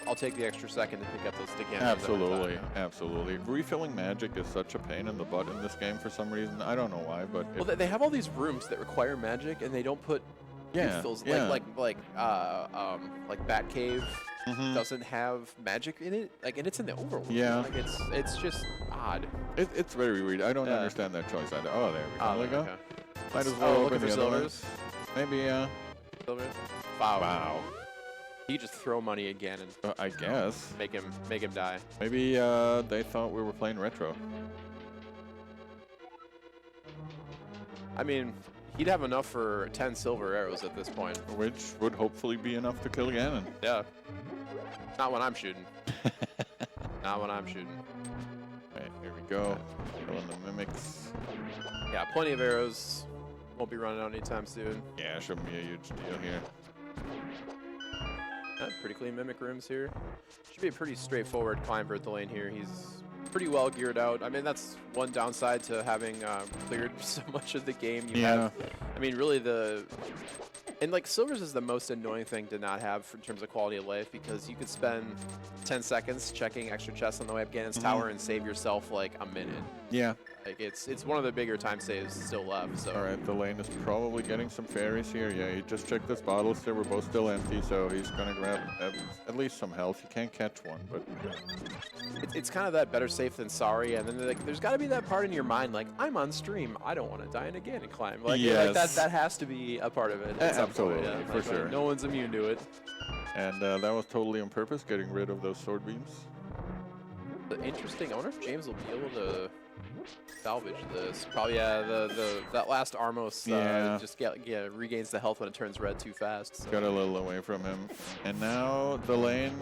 I'll take the extra second to pick up those decanters. Absolutely, absolutely. Refilling magic is such a pain in the butt in this game for some reason. I don't know why, but well, they have all these rooms that require magic, and they don't put refills. Like Batcave doesn't have magic in it, and it's in the overworld. Yeah. Like it's just odd. It's very weird. I don't understand that choice either. Oh, there we go. Okay. Might as well looking open for the other one. silvers. Maybe, Silvers. Wow. Wow. He just throw money at Ganon. I guess. Make him die. Maybe they thought we were playing retro. I mean, he'd have enough for 10 silver arrows at this point. Which would hopefully be enough to kill Ganon. Yeah. Not when I'm shooting. Not when I'm shooting. Right, here we go. Killing the mimics. Yeah, plenty of arrows. Won't be running out anytime soon. Yeah, shouldn't be a huge deal here. Pretty clean mimic rooms here. Should be a pretty straightforward climb for thalane here. He's pretty well geared out. I mean, that's one downside to having cleared so much of the game. You have, I mean, really and like silvers is the most annoying thing to not have in terms of quality of life, because you could spend 10 seconds checking extra chests on the way up Ganon's tower and save yourself like a minute. Yeah. Like it's one of the bigger time saves still left. So. All right, thalane is probably getting some fairies here. Yeah, he just checked his bottles. They were both still empty, so he's gonna grab at least some health. He can't catch one, but it's kind of that better safe than sorry. And then there's got to be that part in your mind, like, I'm on stream, I don't want to die in a Ganon climb. Like, yes. like that has to be a part of it. Absolutely, point, for sure. No one's immune to it. And that was totally on purpose, getting rid of those sword beams. Interesting. I wonder if James will be able to salvage this. Probably, yeah. That last Armos just regains the health when it turns red too fast. So. Got a little away from him, and now thalane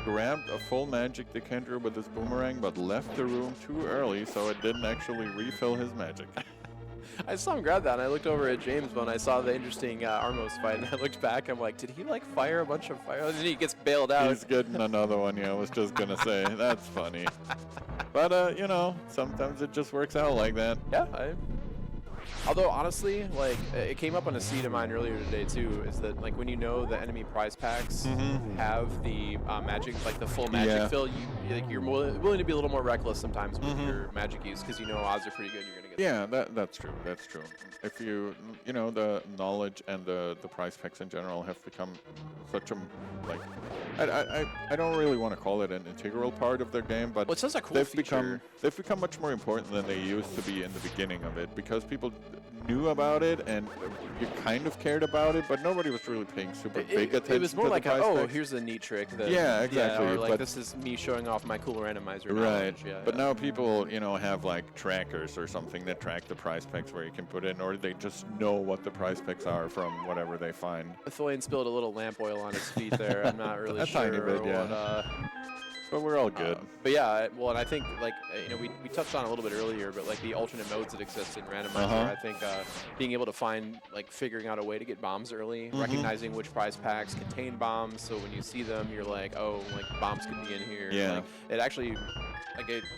grabbed a full magic decanter with his boomerang, but left the room too early, so it didn't actually refill his magic. I saw him grab that, and I looked over at James when I saw the interesting Armos fight, and I looked back. I'm like, did he like fire a bunch of fire? And then he gets bailed out. He's getting another one. Yeah, I was just gonna say that's funny. But sometimes it just works out like that. Yeah. Although honestly, like it came up on a seed of mine earlier today too, is that like when you know the enemy prize packs have the magic, like the full magic fill, you're willing to be a little more reckless sometimes with your magic use, because odds are pretty good you're gonna get. Yeah, that's true. That's true. If the knowledge and the prize packs in general have become such a I don't really want to call it an integral part of their game, but it's such a cool feature. They've become much more important than they used to be in the beginning of it, because people knew about it and you kind of cared about it, but nobody was really paying super big attention. It was more to like, the prize packs. Here's a neat trick. Yeah, exactly. Or like, this is me showing off my cool randomizer. Right. Yeah, but now people, have like trackers or something that track the prize packs where you can put in, or they just know what the prize packs are from whatever they find. thalane spilled a little lamp oil on his feet there. I'm not really sure. A tiny bit, yeah. But we're all good. But yeah, well, and I think like we touched on it a little bit earlier, but like the alternate modes that exist in randomizer, I think being able to find figuring out a way to get bombs early, recognizing which prize packs contain bombs, so when you see them, you're like, oh, like bombs could be in here. Yeah. Like, it actually.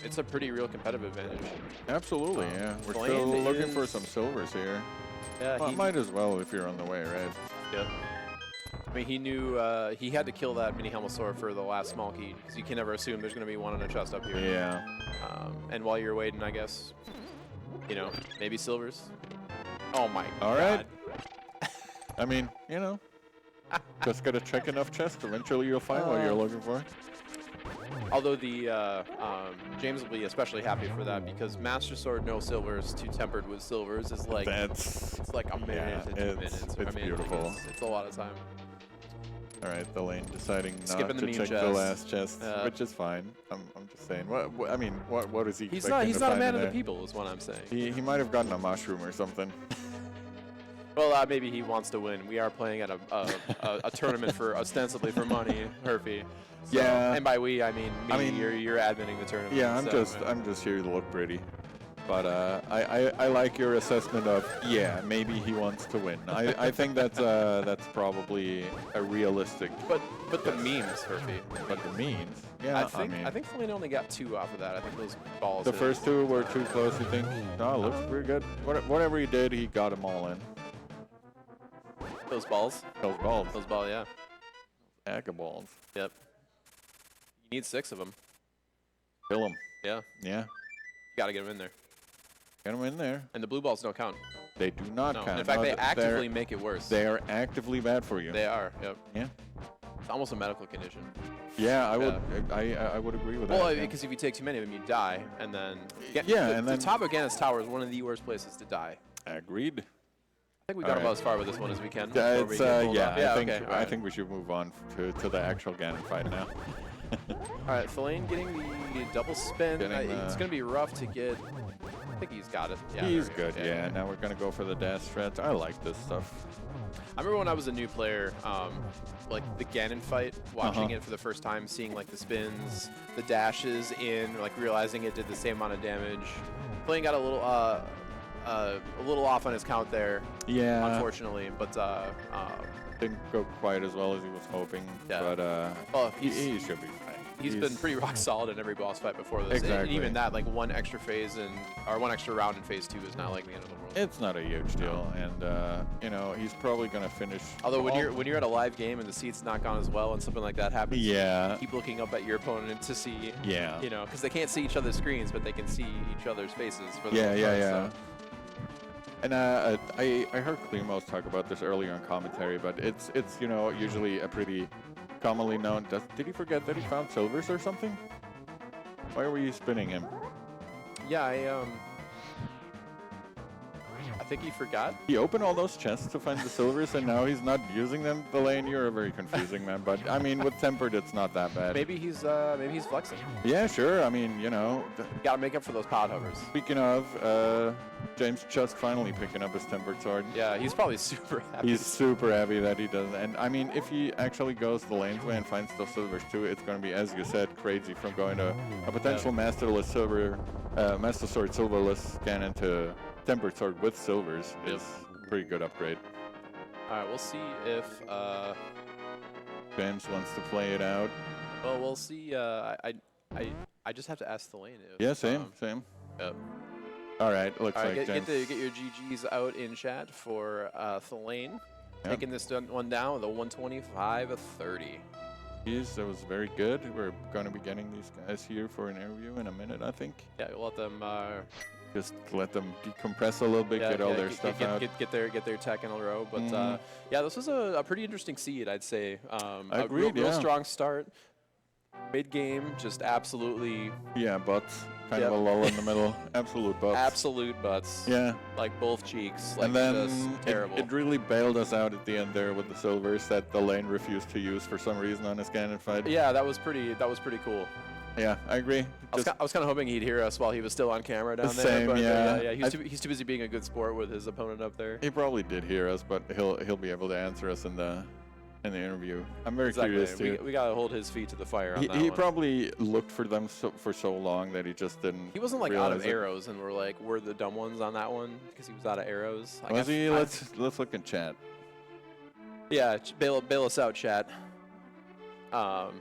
It's a pretty real competitive advantage. Absolutely, yeah. We're still looking for some silvers here. Yeah, well, might as well if you're on the way, right? Yeah. I mean, he knew he had to kill that mini Helmosaur for the last small key, because you can never assume there's going to be one on a chest up here. Yeah. And while you're waiting, I guess, maybe silvers. Oh my God. All right. I mean, just got to check enough chests. Eventually you'll find what you're looking for. Although the James will be especially happy for that, because Master Sword no silvers to tempered with silvers is like it's like a minute and 2 minutes. It's beautiful. It's a lot of time. All right, thalane deciding not Skipping to check the last chest, which is fine. I'm just saying. What is he? He's not a man of the people, is what I'm saying. He might have gotten a mushroom or something. Well, maybe he wants to win. We are playing at a tournament for ostensibly for money, Herfy. So, Yeah. And by we, I mean me. I mean, you're adminning the tournament. Yeah, so, I'm just here to look pretty. But I like your assessment of maybe he wants to win. I think that's probably a realistic. But the memes, Herfy. But the memes, yeah. I think Flute only got 2 off of that. I think those balls. The first 2 were too close. You think? No, looks pretty good. Whatever he did, he got them all in. Those balls. Those balls. Those balls, yeah. Heck of balls. Yep. You need 6 of them. Kill them. Yeah. Yeah. You gotta get them in there. Get them in there. And the blue balls don't count. They do not No. count. And in fact, No, they actively make it worse. They are actively bad for you. They are. Yep. Yeah. It's almost a medical condition. Yeah, I would. I would agree with that. Well, yeah. because if you take too many of them, you die, and then and the top of Ganon's Tower is one of the worst places to die. Agreed. I think we got about as far with this one as we can. It's, okay. I think we should move on to the actual Ganon fight now. All right, thalane getting the double spin. It's going to be rough to get. I think he's got it. Yeah, he's good, yeah. Now we're going to go for the dash threats. I like this stuff. I remember when I was a new player, like the Ganon fight, watching it for the first time, seeing like the spins, the dashes in, like realizing it did the same amount of damage. Thalane got a little off on his count there. Yeah. Unfortunately, but didn't go quite as well as he was hoping. Yeah. But he should be fine. He's been pretty rock solid in every boss fight before this. Exactly. And even that, like one extra round in phase 2 is not like the end of the world. It's not a huge deal, and you know, he's probably gonna finish. Although when you're at a live game and the seat's not gone as well and something like that happens, yeah, keep looking up at your opponent to see. Yeah. You know, because they can't see each other's screens, but they can see each other's faces. For the yeah. So. And I heard Klimos talk about this earlier in commentary, but it's you know, usually a pretty commonly known. Did he forget that he found silvers or something? Why were you spinning him? Yeah, I think he forgot. He opened all those chests to find the silvers, and now he's not using them. Thalane, you're a very confusing man, but I mean, with Tempered, it's not that bad. Maybe he's flexing. Yeah, sure. I mean, you know. Gotta make up for those pod hovers. Speaking of, James just finally picking up his Tempered sword. Yeah, he's probably super happy. He's super happy that he does. And I mean, if he actually goes Thalane's way and finds those silvers too, it's going to be, as you said, crazy from going to a potential masterless silver, master sword silverless Ganon to Tempered sword with silvers is a pretty good upgrade. All right, we'll see if James wants to play it out. Well, we'll see. I just have to ask Thalane if. Yeah, same. Yep. All right, looks like get James. your GGs out in chat for Thalane. Yep. Taking this one down with a 125-30. Jeez, that was very good. We're going to be getting these guys here for an interview in a minute, I think. Yeah, we'll let them. Just let them decompress a little bit, get all their stuff out. Get their tech in a row. But yeah, this was a pretty interesting seed, I'd say. Agreed, real strong start. Mid game, just absolutely. Yeah, butts. Kind of a lull in the middle. Absolute butts. Absolute butts. Yeah. Like both cheeks. Like and then just terrible. It really bailed us out at the end there with the silvers that Thalane refused to use for some reason on his Ganon fight. Yeah, that was pretty cool. Yeah, I agree. I was kind of hoping he'd hear us while he was still on camera down there. Same, but yeah. He's too busy being a good sport with his opponent up there. He probably did hear us, but he'll be able to answer us in the interview. I'm very curious too. We gotta hold his feet to the fire on that He one. probably looked for them for so long that he just didn't. He wasn't like out of arrows, and we're the dumb ones on that one because he was out of arrows. Was he? Let's look in chat. Yeah, bail us out, chat. I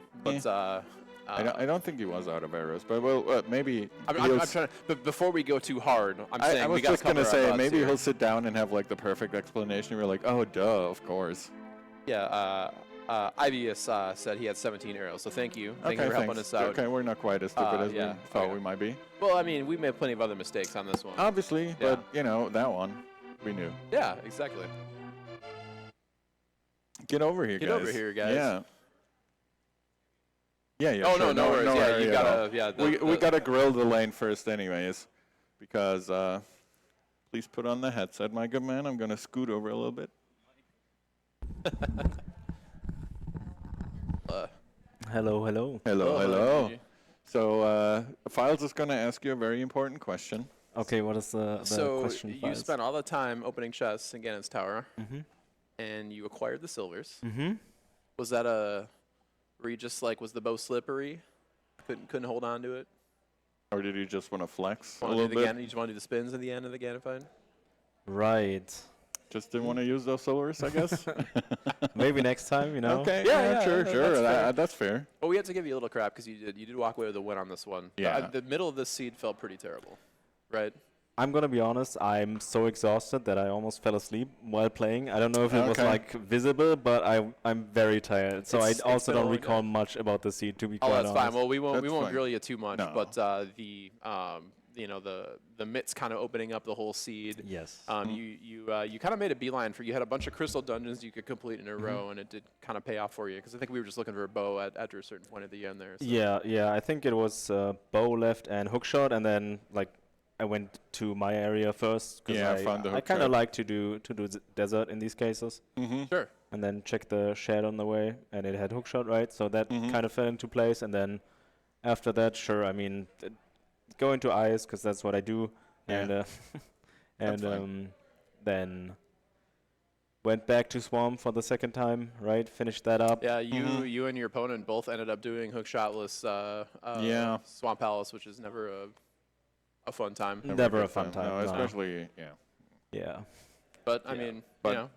don't think he was out of arrows, but well, maybe. I'm trying to, but before we go too hard, I was just gonna say maybe here. He'll sit down and have like the perfect explanation. We're like, oh, duh, of course. Yeah. Ivius said he had 17 arrows, so thank you. Thank you for helping us out. Okay, we're not quite as stupid as we thought we might be. Well, I mean, we made plenty of other mistakes on this one. Obviously, but you know that one, we knew. Yeah, exactly. Get over here, guys. Get over here, guys. Yeah. Yeah. Oh sure. no worries. Yeah, you gotta. Yeah. We gotta grill the lane first, anyways, because please put on the headset, my good man. I'm gonna scoot over a little bit. Hello. Hello. So, Files is going to ask you a very important question. Okay, what is the So question? you Files? spent all the time opening chests in Ganon's tower, Mm-hmm. and you acquired the silvers. Mm-hmm. Was that were you just like, was the bow slippery? Couldn't hold on to it? Or did you just want to flex a Want to little do the bit? Ganon? You just want to do the spins at the end of the Ganon fight? Right. Just didn't want to use those silvers, I guess. Maybe next time, you know. Okay. Yeah, Sure. that's fair. That's fair. Well, we had to give you a little crap because you did walk away with a win on this one. Yeah. The middle of this seed felt pretty terrible, right? I'm gonna be honest. I'm so exhausted that I almost fell asleep while playing. I don't know if it was Okay. like visible, but I'm very tired. So It's I also been a don't long recall day. much about the seed, to be Oh, quite that's honest. fine. Well, we won't That's fine. grill you too much, No. but you know, the mitts kind of opening up the whole seed. Yes. You kind of made a beeline for, you had a bunch of crystal dungeons you could complete in a row, and it did kind of pay off for you, because I think we were just looking for a bow after a certain point at the end there. So. Yeah. I think it was bow left and hookshot, and then like I went to my area first because Yeah, I found the I kind of hookshot. like to do desert in these cases, Mm-hmm. Sure. and then check the shed on the way, and it had hookshot, right? So that kind of fell into place, and then after that, sure. I mean, go into ice because that's what I do, Yeah. and That's and fine. then went back to swamp for the second time, right? Finished that up. Yeah, you and your opponent both ended up doing hook-shotless Yeah. Swamp Palace, which is never a fun time. Never a good fun time. No, no. especially, Yeah. But, I Yeah. mean, But you know.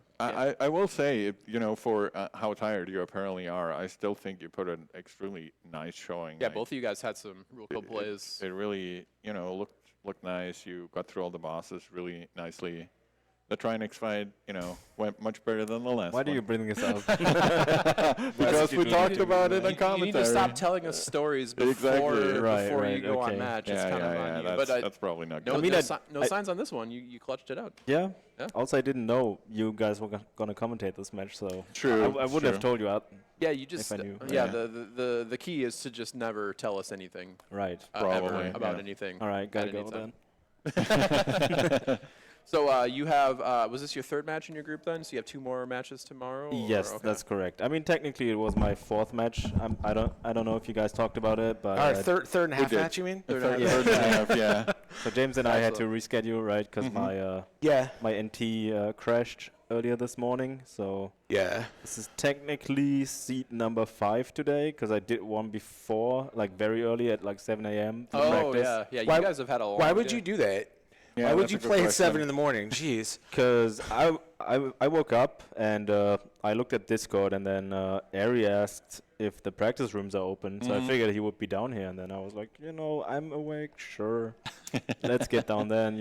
I will say, for how tired you apparently are, I still think you put an extremely nice showing. Yeah, Like, both of you guys had some real cool plays. It really, looked nice. You got through all the bosses really nicely. The Trinex fight, went much better than the last Why do one. you bring this up? Because we talked about it in You need commentary. to stop telling us stories before, Exactly. Right, before you right, go okay. on match. Yeah, It's kind of yeah, on yeah. you. That's, But that's probably not no, good. I mean, no signs on this one. You clutched it out. Yeah. Yeah. Also, I didn't know you guys were gonna commentate this match, so True, I wouldn't have true. told you out. Yeah, you just I knew. yeah. Yeah. The key is to just never tell us anything Right. ever Probably, about yeah. anything. All right, gotta at go any time. then. So you have was this your third match in your group then? So you have 2 more matches tomorrow? Yes, or? Okay. that's correct. I mean, technically, it was my 4th match. I don't know if you guys talked about it, but All right, third and a half did. match, you mean? Third and a third and a half, yeah. so James and I had to reschedule, right? Because Yeah. my NT crashed earlier this morning. So Yeah. this is technically seat number 5 today because I did one before, like very early at like 7 a.m. for Oh practice. yeah. Why- You guys have had a long Why would day. you do that? Yeah, Why would that's you a good play at question. 7 in the morning? Jeez. Because I woke up and I looked at Discord and then Ari asked if the practice rooms are open. So I figured he would be down here. And then I was like, I'm awake. Sure. Let's get down there and,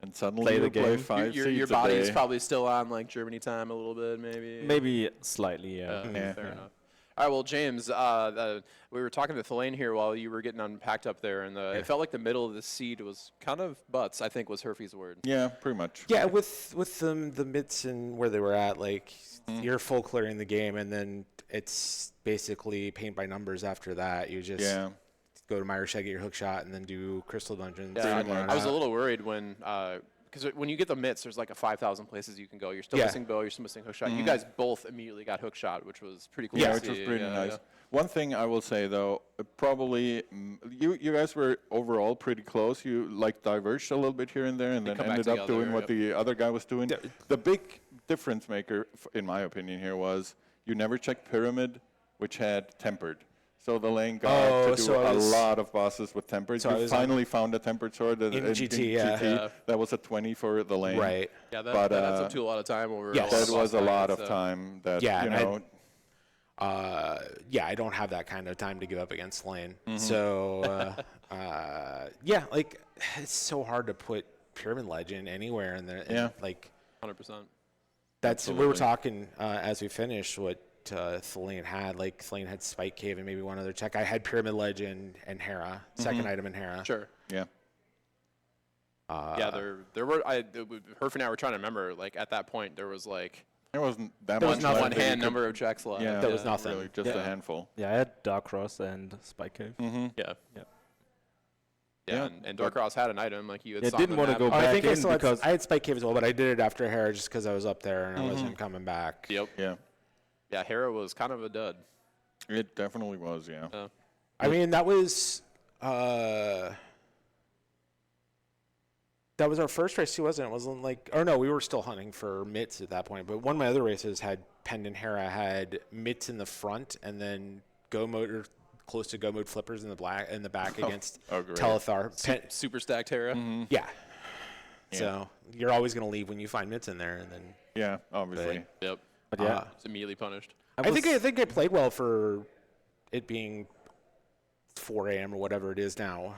And suddenly Play you the play game. 5 Your seats a body is day. probably still on like Germany time a little bit, maybe. maybe slightly, yeah. Yeah. Fair enough. All right, well, James, we were talking to Thalane here while you were getting unpacked up there, and it felt like the middle of the seed was kind of butts, I think was Herfy's word. Yeah, pretty much. Yeah, with the mitts and where they were at, like you're full clearing the game, and then it's basically paint by numbers after that. You just Yeah. go to Myra Shed, get your hook shot, and then do crystal dungeons. Yeah, and I was a little worried when, because when you get the mitts, there's like a 5,000 places you can go. You're still Yeah. missing bow, you're still missing hook shot. You guys both immediately got hook shot, which was pretty cool. Yeah, to which was see. pretty Yeah, nice. yeah. One thing I will say though, probably you guys were overall pretty close. You like diverged a little bit here and there, and then come back ended up together, doing what yep. the other guy was doing. The big difference maker, in my opinion, here was you never checked pyramid, which had tempered. So the lane got to do so I a was- lot of bosses with tempered. so I you was on- finally found a tempered sword In GT, yeah. Yeah. That was a 20 for the lane. right. Yeah, But, that adds up to a lot of time over. Yes. a lot That of was boss a lot fights, of so. time that, Yeah, you and know, Yeah, I don't have that kind of time to give up against Lane. So, yeah, like it's so hard to put Pyramid Legend anywhere in there. Yeah. Like 100%. that's we Absolutely. were talking as we finished what Thalane had. Like Thalane had Spike Cave and maybe one other check. I had Pyramid Legend and Hera, second item in Hera. Sure. yeah. Yeah, there were. Herf and I were trying to remember. Like at that point, there was like There wasn't that There much was left nothing. one that you hand could- number of checks left. Yeah, There was nothing. Really, just Yeah. a handful. Yeah, I had Dark Cross and Spike Cave. Mm-hmm. Yeah. Yeah. Yeah, Yeah, and Dark Cross had an item like you had. Yeah, saw didn't on the wanna go map. I back think I in still had, because- I had Spike Cave as well, but I did it after Hera just because I was up there and I wasn't coming back. Yep. Yeah, Yeah, Hera was kind of a dud. it definitely was. Yeah. I mean, that was that was our first race too, wasn't it? It wasn't like, or no, we were still hunting for mitts at that point. But one of my other races had Pendant Hera had mitts in the front and then go mode or close to go mode flippers in the back against Telethar. Super stacked Hera. Yeah. So you're always going to leave when you find mitts in there, and then Yeah, obviously. Yep. But yeah, It's immediately punished. I think I played well for it being 4 a.m. or whatever it is now.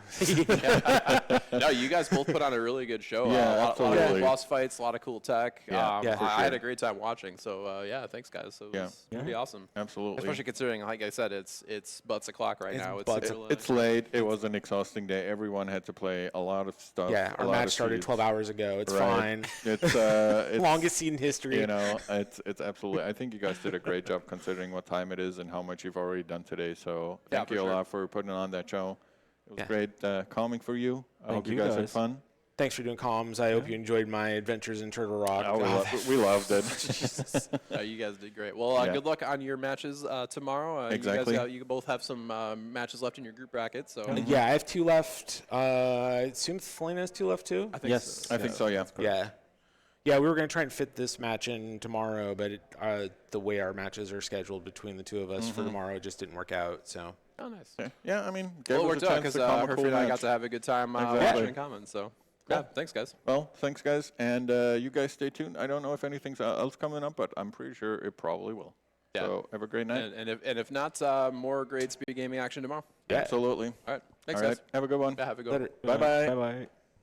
No, you guys both put on a really good show. Yeah, a lot of absolutely. boss fights, a lot of cool tech. Yeah, for I had sure. a great time watching. So yeah, thanks guys. So it was pretty awesome. Absolutely. Especially considering, like I said, it's butts o'clock right now. It's late. It was an exhausting day. Everyone had to play a lot of stuff. Yeah, our match started 12 hours ago. It's fine. It's Longest seat in history. You know, it's absolutely. I think you guys did a great job considering what time it is and how much you've already done today. So thank you a lot for putting on that show. It was great calming for you. I hope you guys had fun. Thanks for doing comms. I hope you enjoyed my adventures in Turtle Rock. Oh, we loved it. You guys did great. Well, good luck on your matches tomorrow. Exactly. You both have some matches left in your group bracket. So Yeah, I have 2 left. I assume Thalane has 2 left too? I think so. I think so, yeah. Yeah. Yeah, we were going to try and fit this match in tomorrow, but the way our matches are scheduled between the two of us for tomorrow just didn't work out. So. Oh, nice. Okay. Yeah, I mean, Well, it us worked a out chance because to calm a Herford cool and I match. got to have a good time Exactly. watching in common. So yeah, thanks guys. Well, thanks, guys. And you guys stay tuned. I don't know if anything's else coming up, but I'm pretty sure it probably will. Yeah. So have a great night. And if not, more great speed gaming action tomorrow. Absolutely. All right. Thanks All right. guys. Have a good one. Yeah, have a good one. Bye-bye. Bye bye.